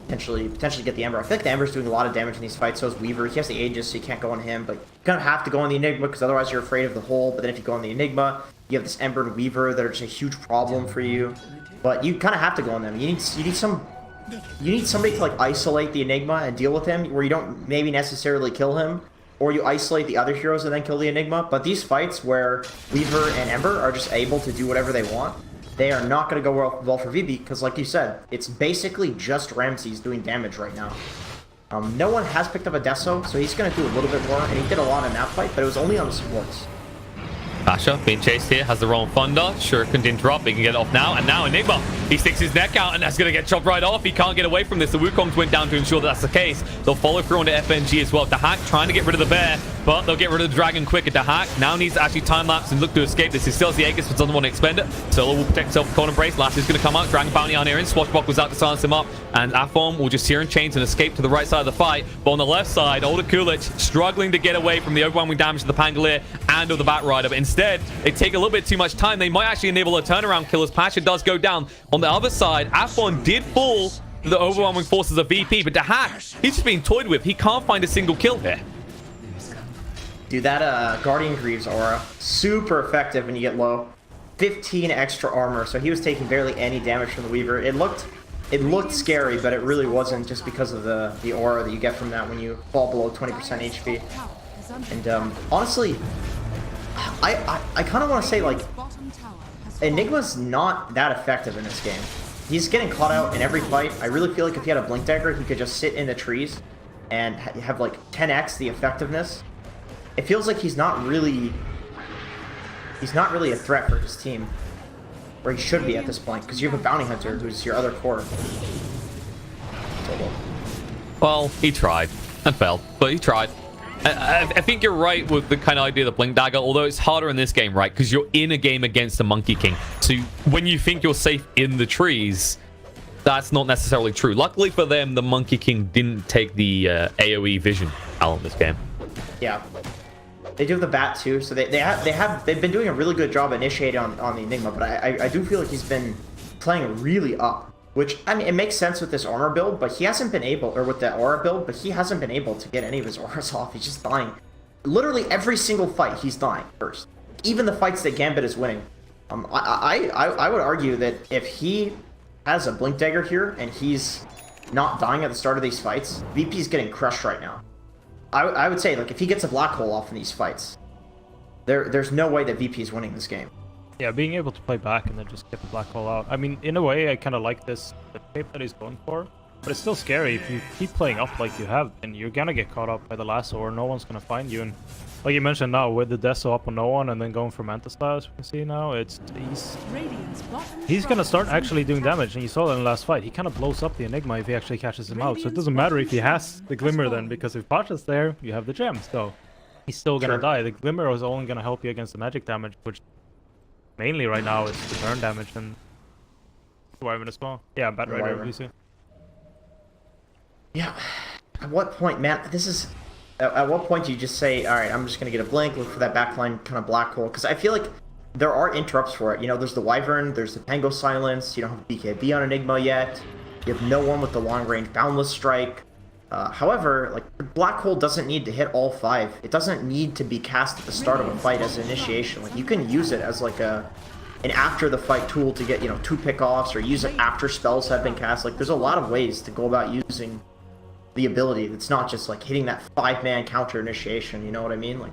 potentially get the Ember. I feel like the Ember's doing a lot of damage in these fights. So is Weaver. He has the Aegis, so you can't go on him. But you kind of have to go on the Enigma because otherwise you're afraid of the hole. But then if you go on the Enigma, you have this Ember and Weaver that are just a huge problem for you. But you kind of have to go on them. You need somebody to like isolate the Enigma and deal with him, where you don't maybe necessarily kill him, or you isolate the other heroes and then kill the Enigma. But these fights where Weaver and Ember are just able to do whatever they want, they are not going to go well for VB, because like you said, it's basically just Ramses doing damage right now. No one has picked up a Deso, so he's going to do a little bit more, and he did a lot in that fight, but it was only on the supports. Basha being chased here, has the wrong Thunder. Sure can interrupt, he can get it off now. And now Enigma, he sticks his neck out and that's going to get chopped right off. He can't get away from this. The Wukongs went down to ensure that that's the case. They'll follow through onto FNG as well. Dahak trying to get rid of the bear, but they'll get rid of the dragon quicker. Dahak now needs to actually time-lapse and look to escape this. He still has the Aegis, but doesn't want to expend it. Solo will protect himself with Cold Embrace. Last is going to come out. Dragon Bounty on here in. Swashbuckler's out to silence him up. And Afon will just Searing Chains and escape to the right side of the fight. But on the left side, Older Kulich struggling to get away from the overwhelming damage to the Pangolier and of the Batrider. But instead, they take a little bit too much time. They might actually enable a turnaround kill as Pasha does go down. On the other side, Afon did fall to the overwhelming forces of VP, but Dahak, he's just being toyed with. He can't find a single kill here. Dude, that Guardian Greaves aura, super effective when you get low. 15 extra armor, so he was taking barely any damage from the Weaver. It looked scary, but it really wasn't, just because of the aura that you get from that when you fall below 20% HP. And honestly, I kind of want to say, like, Enigma's not that effective in this game. He's getting caught out in every fight. I really feel like if he had a Blink Dagger, he could just sit in the trees and have like 10x the effectiveness. It feels like he's not really a threat for his team, where he should be at this point, because you have a Bounty Hunter who's your other core. Well, he tried and failed, but he tried. I think you're right with the kind of idea of the Blink Dagger, although it's harder in this game, right? Because you're in a game against the Monkey King. So when you think you're safe in the trees, that's not necessarily true. Luckily for them, the Monkey King didn't take the AoE vision out in this game. Yeah. They do have the bat too, so they've been doing a really good job initiating on the Enigma, but I do feel like he's been playing really up. Which, I mean, it makes sense with this armor build, but he hasn't been able, or with the aura build, but he hasn't been able to get any of his auras off. He's just dying. Literally every single fight, he's dying first. Even the fights that Gambit is winning. I would argue that if he has a Blink Dagger here, and he's not dying at the start of these fights, VP's getting crushed right now. I would say, like, if he gets a Black Hole off in these fights, there's no way that VP is winning this game. Yeah, being able to play back and then just get the Black Hole out. I mean, in a way, I kind of like the shape that he's going for, but it's still scary. If you keep playing up like you have, and you're gonna get caught up by the lasso, or no one's gonna find you. And like you mentioned now, with the Deso up on no one, and then going for Manta Style, as we can see now, he's gonna start actually doing damage. And you saw that in the last fight. He kind of blows up the Enigma if he actually catches him out. So it doesn't matter if he has the Glimmer then, because if Pasha's there, you have the gems. So he's still gonna die. The Glimmer is only gonna help you against the magic damage, which mainly right now it's the burn damage and Wyvern as well. Yeah, Batrider, obviously. Yeah. At what point, man? This is. At what point do you just say, all right, I'm just gonna get a blink, look for that backline kind of black hole? Because I feel like there are interrupts for it. You know, there's the Wyvern, there's the Pango Silence. You don't have BKB on Enigma yet. You have no one with the long range Boundless Strike. However, like, the black hole doesn't need to hit all 5. It doesn't need to be cast at the start of a fight as an initiation. Like, you can use it as like an after the fight tool to get, you know, 2 pickoffs, or use it after spells have been cast. Like, there's a lot of ways to go about using the ability. It's not just like hitting that 5-man counter initiation. You know what I mean? Like.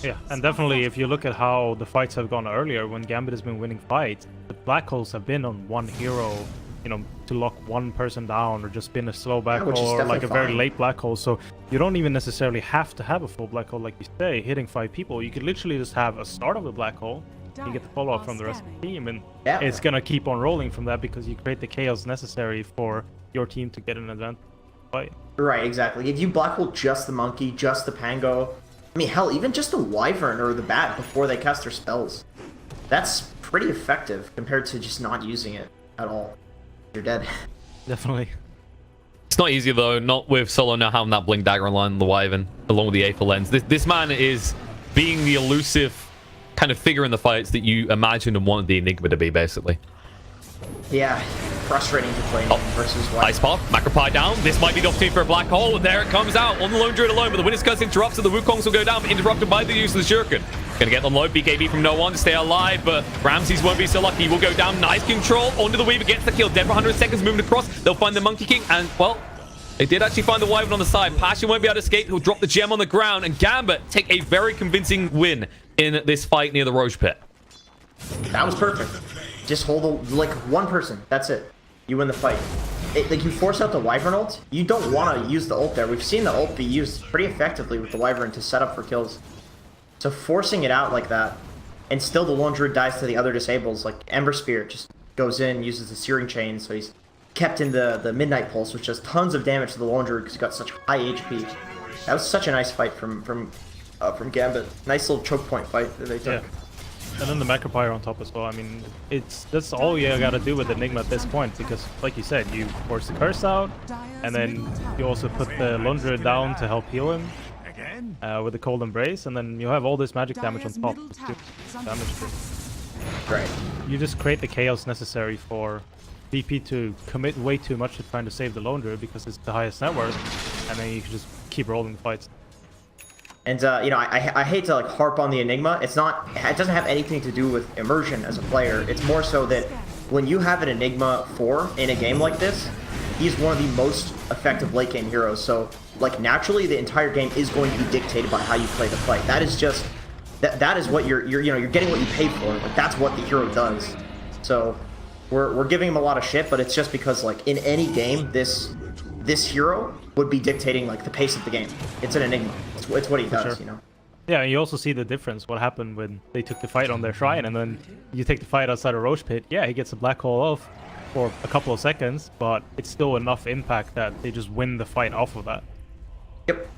Yeah, and definitely if you look at how the fights have gone earlier, when Gambit has been winning fights, the black holes have been on one hero, you know, to lock one person down, or just been a slow black hole, or like a very late black hole. So you don't even necessarily have to have a full black hole, like you say, hitting 5 people. You could literally just have a start of a black hole, you get the follow-up from the rest of the team, and Yeah. it's gonna keep on rolling from that because you create the chaos necessary for your team to get an advantage fight. Right, exactly. If you black hole just the monkey, just the pango, I mean, hell, even just the wyvern or the bat before they cast their spells, that's pretty effective compared to just not using it at all. You're dead. Definitely. It's not easy though, not with Solo now having that blink dagger line, the wyvern, along with the Aether lens. This man is being the elusive kind of figure in the fights that you imagined and wanted the Enigma to be, basically. Yeah, frustrating to play versus wyvern. Ice Path, Macropie down. This might be the opportunity for a black hole, and there it comes out on the Lone Druid alone, but the Winter's Curse interrupts, and the Wukongs will go down, but interrupted by the use of the Shuriken. Gonna get on low, BKB from no one to stay alive, but Ramses won't be so lucky. He will go down, nice control, onto the Weaver, gets the kill. Dead for 100 seconds, moving across. They'll find the Monkey King, and, well, they did actually find the wyvern on the side. Passion won't be able to escape. He'll drop the gem on the ground, and Gambit take a very convincing win in this fight near the Roche Pit. That was perfect. Just hold like one person. That's it. You win the fight. Like you force out the wyvern ult. You don't want to use the ult there. We've seen the ult be used pretty effectively with the wyvern to set up for kills. So forcing it out like that, and still the Lone Druid dies to the other disables. Like Ember Spear just goes in, uses the Searing Chain, so he's kept in the Midnight Pulse, which does tons of damage to the Lone Druid because he's got such high HP. That was such a nice fight from Gambit. Nice little choke point fight that they took. Yeah. And then the Macropire on top as well. I mean, that's all you gotta do with Enigma at this point, because like you said, you force the curse out, and then you also put the Lone Druid down to help heal him with the Cold Embrace, and then you have all this magic damage on top. Right. You just create the chaos necessary for VP to commit way too much to trying to save the Lone Druid because it's the highest net worth, and then you can just keep rolling the fights. And you know, I hate to like harp on the Enigma. It doesn't have anything to do with immersion as a player. It's more so that when you have an Enigma 4 in a game like this, he's one of the most effective late game heroes. So like naturally, the entire game is going to be dictated by how you play the fight. That is just that is what you're getting what you pay for. Like that's what the hero does. So we're giving him a lot of shit, but it's just because like in any game, this hero would be dictating like the pace of the game. It's an Enigma. It's what he does, sure. you know. Yeah, and you also see the difference, what happened when they took the fight on their shrine, and then you take the fight outside a Roche Pit. Yeah, he gets a black hole off for a couple of seconds, but it's still enough impact that they just win the fight off of that. Yep.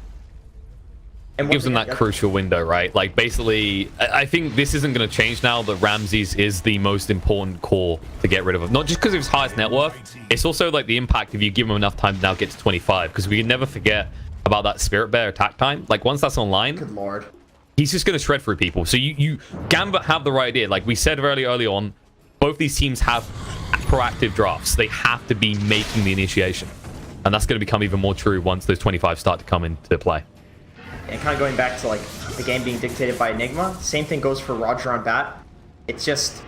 It gives them that crucial window, right? Like, basically, I think this isn't going to change now that Ramses is the most important core to get rid of him. Not just because of his highest net worth, it's also like the impact if you give him enough time to now get to 25, because we can never forget about that Spirit Bear attack time. Like, once that's online, good lord, he's just going to shred through people. So Gambit have the right idea. Like we said very early on, both these teams have proactive drafts. They have to be making the initiation. And that's going to become even more true once those 25 start to come into play. And kind of going back to like the game being dictated by Enigma, same thing goes for Roger on Bat. It's just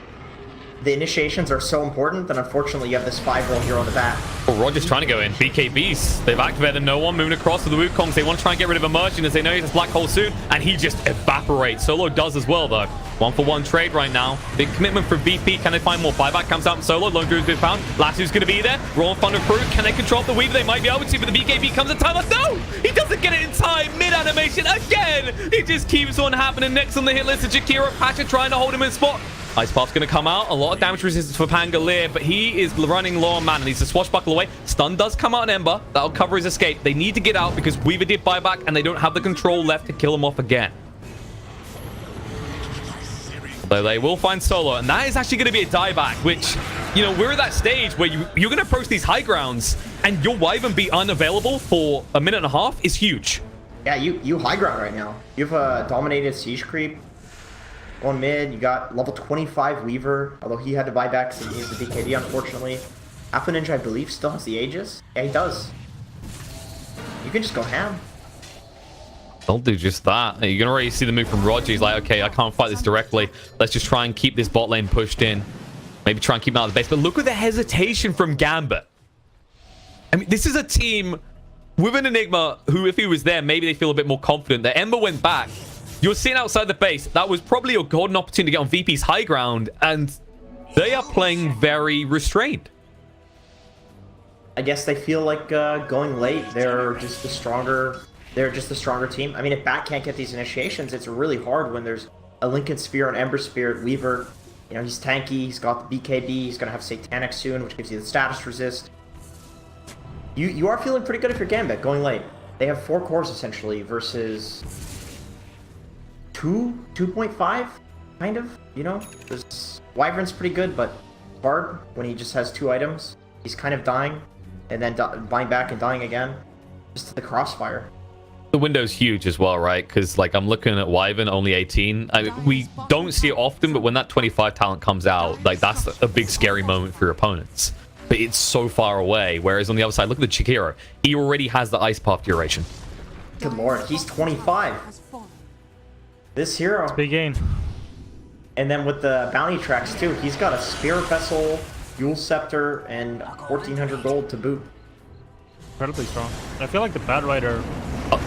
the initiations are so important that unfortunately you have this 5-roll hero on the Bat. Well, Roger's trying to go in. BKBs, they've activated no one, moving across to the Wukongs. They want to try and get rid of Emerging as they know he has Black Hole soon, and he just evaporates. Solo does as well, though. 1-for-1 trade right now. Big commitment for VP. Can they find more? Buyback comes out from Solo. Lone Druid's been found. Lassu's going to be there. Raw Thunder Crew. Can they control the Weaver? They might be able to, but the BKB comes in time. No! He doesn't get it in time. Mid-animation again. It just keeps on happening. Next on the hit list is Jakiro. Pasha trying to hold him in spot. Ice Path's going to come out. A lot of damage resistance for Pangolier, but he is running low on mana. Needs to swashbuckle away. Stun does come out on Ember. That'll cover his escape. They need to get out because Weaver did buyback, and they don't have the control left to kill him off again. Though they will find Solo, and that is actually going to be a dieback, which, you know, we're at that stage where you're going to approach these high grounds, and your Wyvern be unavailable for a minute and a half is huge. Yeah, you high ground right now. You've dominated Siege Creep. Going mid, you got level 25 Weaver, although he had to buy back because he used the BKB, unfortunately. Alpha Ninja, I believe, still has the Aegis. Yeah, he does. You can just go ham. Don't do just that. You can already see the move from Roger. He's like, okay, I can't fight this directly. Let's just try and keep this bot lane pushed in. Maybe try and keep him out of the base. But look at the hesitation from Gambit. I mean, this is a team with an Enigma who, if he was there, maybe they feel a bit more confident. The Ember went back. You're seeing outside the base. That was probably a golden opportunity to get on VP's high ground, and they are playing very restrained. I guess they feel like going late. They're just the stronger team. I mean, if Bat can't get these initiations, it's really hard when there's a Lincoln Sphere, an Ember Spirit, Weaver. You know, he's tanky, he's got the BKB, he's going to have Satanic soon, which gives you the status resist. You are feeling pretty good if you're Gambit, going late. They have 4 cores, essentially, versus 2.5, kind of, you know? Wyvern's pretty good, but Bard, when he just has 2 items, he's kind of dying, and then buying back and dying again. Just the crossfire. The window's huge as well, right? Because, like, I'm looking at Wyvern, only 18. We don't see it often, but when that 25 talent comes out, like, that's a big scary moment for your opponents. But it's so far away. Whereas on the other side, look at the Chikiro. He already has the Ice Path duration. Good lord, he's 25. This hero. It's big gain. And then with the bounty tracks, too, he's got a Spirit Vessel, Fuel Scepter, and 1,400 gold to boot. Incredibly strong. I feel like the Bat Rider...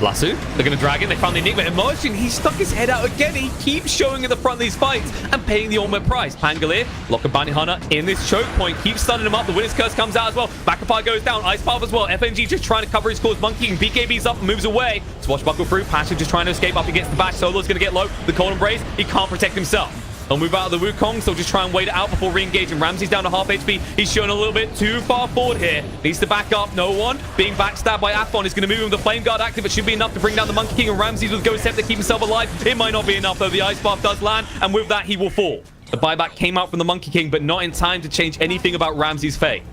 Lasso, they're going to drag in. They found the Enigma emerging. He stuck his head out again. He keeps showing at the front of these fights and paying the ultimate price. Pangolier, Locker Bounty Hunter in this choke point. Keeps stunning him up. The Winner's Curse comes out as well. Macafire goes down. Ice Path as well. FNG just trying to cover his cause. Monkey and BKB's up and moves away. Swashbuckle through. Passion just trying to escape up against the back. Solo's going to get low. The Cold Embrace. He can't protect himself. They'll move out of the Wukong, so just try and wait it out before re-engaging. Ramsey's down to half HP. He's showing a little bit too far forward here. Needs to back up. No one. Being backstabbed by Aphon is going to move him. The Flame Guard active. It should be enough to bring down the Monkey King, and Ramsey's with Ghost Step to keep himself alive. It might not be enough, though. The Ice Path does land, and with that, he will fall. The buyback came out from the Monkey King, but not in time to change anything about Ramsey's fate.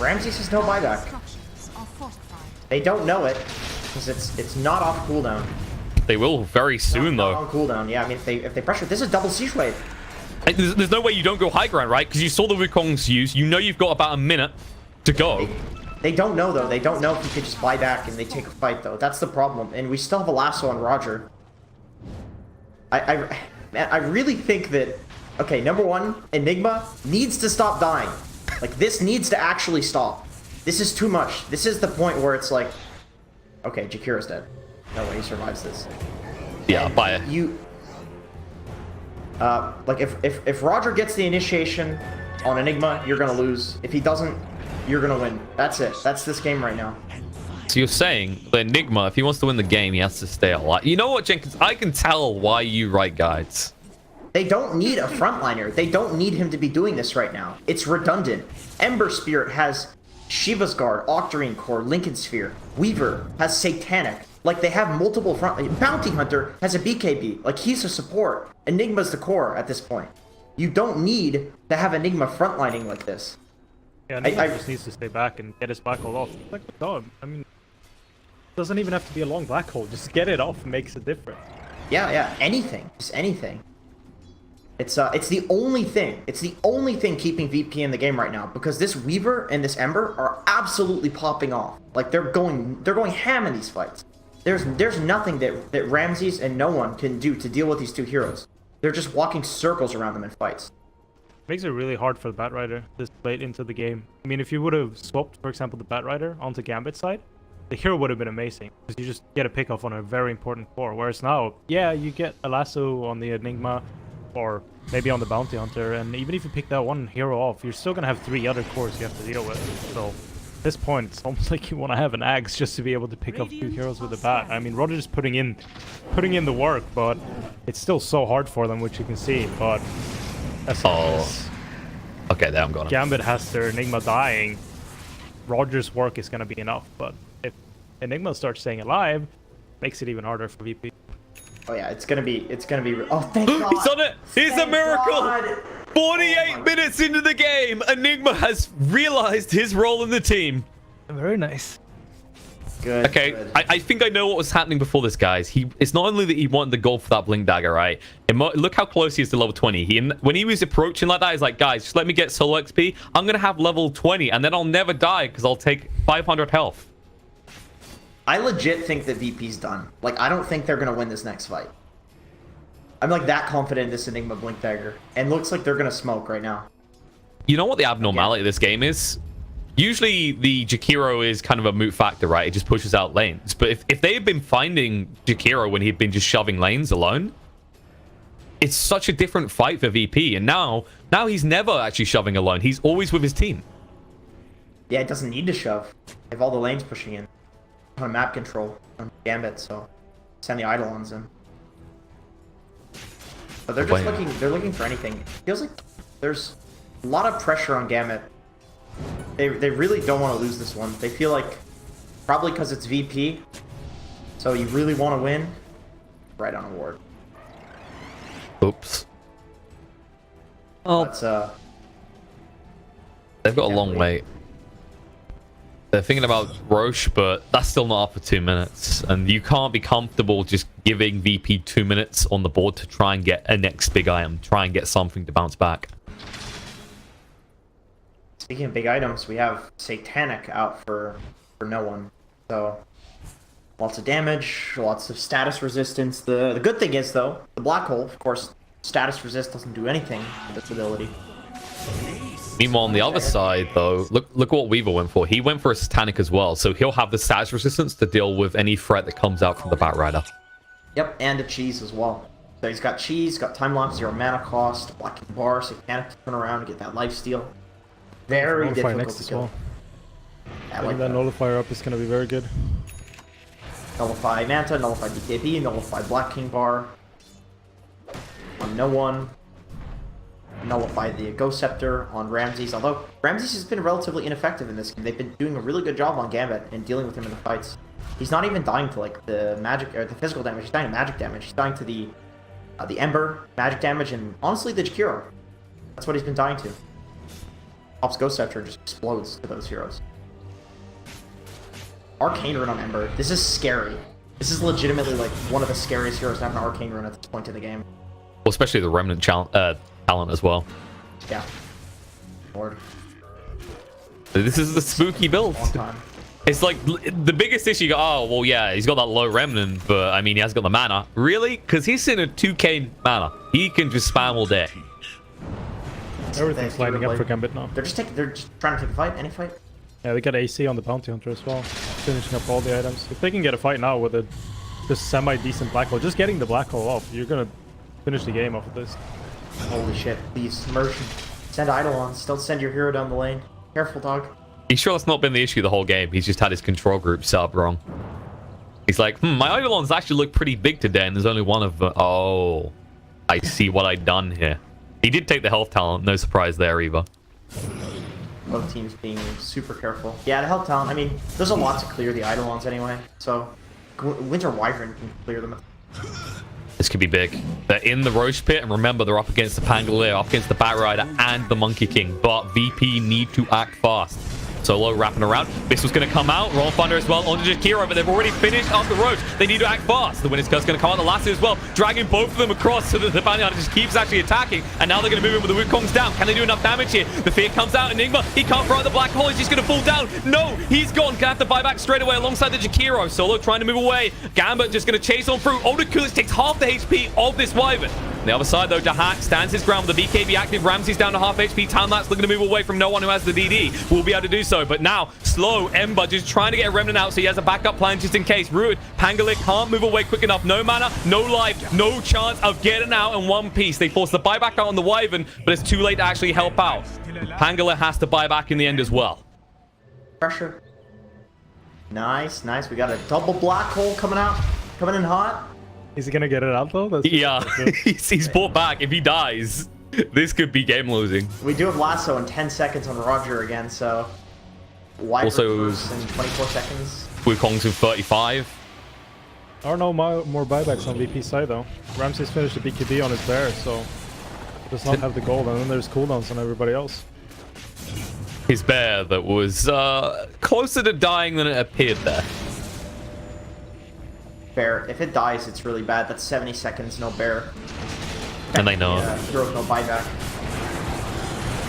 Ramsey's has no buyback. They don't know it, because it's not off cooldown. They will very soon, not though. On cooldown, yeah. I mean, if they pressure, this is double siege wave. There's no way you don't go high ground, right? Because you saw the Wukong's use. You know you've got about a minute to go. They don't know, though. They don't know if you could just buy back and they take a fight, though. That's the problem. And we still have a lasso on Roger. Man, I really think that... Okay, number one, Enigma needs to stop dying. Like, this needs to actually stop. This is too much. This is the point where it's like... Okay, Jakira's dead. No way he survives this. Yeah, buy it. Like if Roger gets the initiation on Enigma, you're gonna lose. If he doesn't, you're gonna win. That's it. That's this game right now. So you're saying the Enigma, if he wants to win the game, he has to stay alive. You know what, Jenkins? I can tell why you write guides. They don't need a frontliner. They don't need him to be doing this right now. It's redundant. Ember Spirit has Shiva's Guard, Octarine Core, Lincoln Sphere. Weaver has Satanic. Like, they have multiple front... Bounty Hunter has a BKB. Like, he's a support. Enigma's the core at this point. You don't need to have Enigma frontlining like this. Yeah, Enigma just needs to stay back and get his black hole off. Like, no, I mean... It doesn't even have to be a long black hole. Just get it off makes a difference. Yeah. Anything. Just anything. It's the only thing. It's the only thing keeping VP in the game right now, because this Weaver and this Ember are absolutely popping off. Like, they're going ham in these fights. There's nothing that Ramses and no one can do to deal with these two heroes. They're just walking circles around them in fights. Makes it really hard for the Bat Rider this late into the game. I mean, if you would have swapped, for example, the Bat Rider onto Gambit side, the hero would have been amazing, because you just get a pick off on a very important core. Whereas now, yeah, you get a lasso on the Enigma, or maybe on the Bounty Hunter, and even if you pick that one hero off, you're still gonna have 3 other cores you have to deal with. So at this point, it's almost like you want to have an axe just to be able to pick up 2 heroes with a bat. I mean, Roger's putting in the work, but it's still so hard for them, which you can see. But that's okay, there I'm going. Gambit has their Enigma dying. Roger's work is gonna be enough, but if Enigma starts staying alive, makes it even harder for VP. Oh yeah, it's gonna be. Oh, thank God! He's on it. He's a miracle. God. 48 minutes into the game, Enigma has realized his role in the team. Very nice. Good. Okay, good. I think I know what was happening before this, guys. It's not only that he wanted the gold for that Blink Dagger, right? Look how close he is to level 20. When he was approaching like that, he's like, guys, just let me get solo XP. I'm gonna have level 20, and then I'll never die because I'll take 500 health. I legit think that VP's done. Like, I don't think they're gonna win this next fight. I'm like that confident in this Enigma Blink Dagger, and looks like they're gonna smoke right now. You know what the abnormality of this game is? Usually the Jakiro is kind of a moot factor, right? It just pushes out lanes. But if they had been finding Jakiro when he'd been just shoving lanes alone, it's such a different fight for VP. And now he's never actually shoving alone. He's always with his team. Yeah, it doesn't need to shove. They have all the lanes pushing in. On map control on Gambit, so send the Eidolons in. But they're just looking. They're looking for anything. It feels like there's a lot of pressure on Gambit. They really don't want to lose this one. They feel like probably because it's VP, so you really want to win. Right on a ward. Oops. Oh. But, they've got a long wait. They're thinking about Roche, but that's still not up for 2 minutes. And you can't be comfortable just giving VP 2 minutes on the board to try and get a next big item. Try and get something to bounce back. Speaking of big items, we have Satanic out for no one. So, lots of damage, lots of status resistance. The good thing is, though, the Black Hole, of course, status resist doesn't do anything with this ability. Meanwhile, on the other side, though, look what Weaver went for. He went for a Satanic as well, so he'll have the status resistance to deal with any threat that comes out from the Batrider. Yep, and a cheese as well. So he's got cheese, got time lock, 0 mana cost, Black Bar, Satanic to turn around and get that lifesteal. Very difficult next to as kill. well. Yeah, Getting that nullifier up is going to be very good. Nullify Manta, nullify BKB, nullify Black King Bar. On no one. Nullify the Ghost Scepter on Ramses, although Ramses has been relatively ineffective in this game. They've been doing a really good job on Gambit and dealing with him in the fights. He's not even dying to like the magic or the physical damage. He's dying to magic damage. He's dying to the Ember magic damage and honestly the Jakiro. That's what he's been dying to. Pops Ghost Scepter just explodes to those heroes. Arcane Rune on Ember. This is scary. This is legitimately like one of the scariest heroes to have an Arcane Rune at this point in the game. Well, especially the Remnant talent as well. Yeah. Lord. This is the spooky build. It's like the biggest issue. You go, oh, well, yeah, he's got that low Remnant, but I mean, he has got the mana. Really? Because he's in a 2k mana. He can just spam all day. Everything's lining up for Gambit now. They're just trying to take a fight, any fight. Yeah, they got AC on the Bounty Hunter as well, finishing up all the items. If they can get a fight now with a just semi-decent Black Hole, just getting the Black Hole off, you're gonna finish the game off of this. Holy shit! Please, immersion. Send Eidolons. Don't send your hero down the lane. Careful, dog. He's sure that's not been the issue the whole game. He's just had his control group set up wrong. He's like, my Eidolons actually look pretty big today, and there's only one of them. Oh, I see what I've done here. He did take the health talent. No surprise there either. Both teams being super careful. Yeah, the health talent. I mean, there's a lot to clear the Eidolons anyway. So, Winter Wyvern can clear them. This could be big. They're in the Roche Pit, and remember, they're up against the Pangolier, up against the Batrider, and the Monkey King. But VP need to act fast. Solo wrapping around. This was going to come out. Roll Thunder as well onto Jakiro, but they've already finished up the Roche. They need to act fast. The Winner's Curse is going to come out the lasso as well, dragging both of them across so that the Bounty Hunter just keeps actually attacking. And now they're going to move in with the Wukong's down. Can they do enough damage here? The Fear comes out. Enigma, he can't throw out the Black Hole. He's just going to fall down. No, he's gone. Gonna have to buy back straight away alongside the Jakiro. Solo trying to move away. Gambit just going to chase on through. Older Kulich takes half the HP of this Wyvern. On the other side, though, Dahak stands his ground with the BKB active. Ramsey's down to half HP. Townlat's looking to move away from no one who has the DD. Will be able to do so. But now, slow. Ember just trying to get a Remnant out so he has a backup plan just in case. Rooted. Pangolier can't move away quick enough. No mana, no life, no chance of getting out in one piece. They force the buyback out on the Wyvern, but it's too late to actually help out. Pangolier has to buy back in the end as well. Pressure. Nice, nice. We got a double Black Hole coming out. Coming in hot. Is he gonna get it out though? Yeah, he's bought back. If he dies, this could be game losing. We do have lasso in 10 seconds on Roger again, so Wyvern also in 24 seconds. Wukong's in 35. There are no more buybacks on VP side though. Ramsey's finished the BKB on his bear, so does not have the gold, and then there's cooldowns on everybody else. His bear that was closer to dying than it appeared there. Bear. If it dies, it's really bad. That's 70 seconds, no bear. And they know. Heroes no buyback.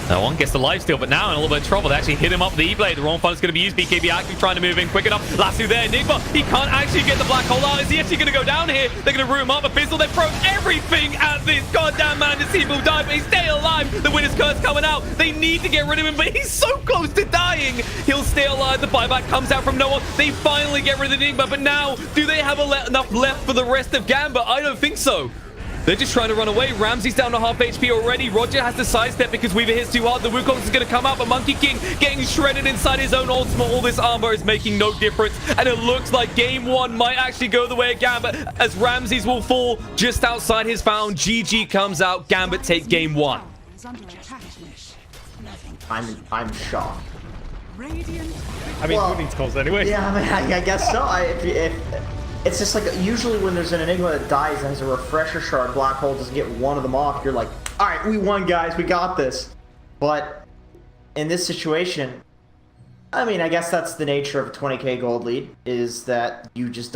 No one gets the lifesteal, but now in a little bit of trouble. They actually hit him up the E-Blade. The wrong fun's going to be used. BKB actually trying to move in quick enough. Lasso there. Enigma, he can't actually get the Black Hole out. Is he actually going to go down here? They're going to root him up. Abyssal, they throw everything at this goddamn man to see him die, but he's staying alive. The Winner's Curse coming out. They need to get rid of him, but he's so close to dying. He'll stay alive. The buyback comes out from no one. They finally get rid of Enigma, but now, do they have enough left for the rest of Gambit? I don't think so. They're just trying to run away. Ramsey's down to half HP already. Roger has to sidestep because Weaver hits too hard. The Wukong is going to come out, but Monkey King getting shredded inside his own ultimate. All this armor is making no difference, and it looks like game one might actually go the way of Gambit, as Ramsey's will fall just outside his found. GG comes out. Gambit take game one. I'm shocked. I mean, who needs calls anyway? Yeah, I guess so. It's just like usually when there's an Enigma that dies and has a refresher shard, Black Hole doesn't get one of them off. You're like, all right, we won, guys, we got this. But in this situation, I mean, I guess that's the nature of a 20k gold lead, is that you just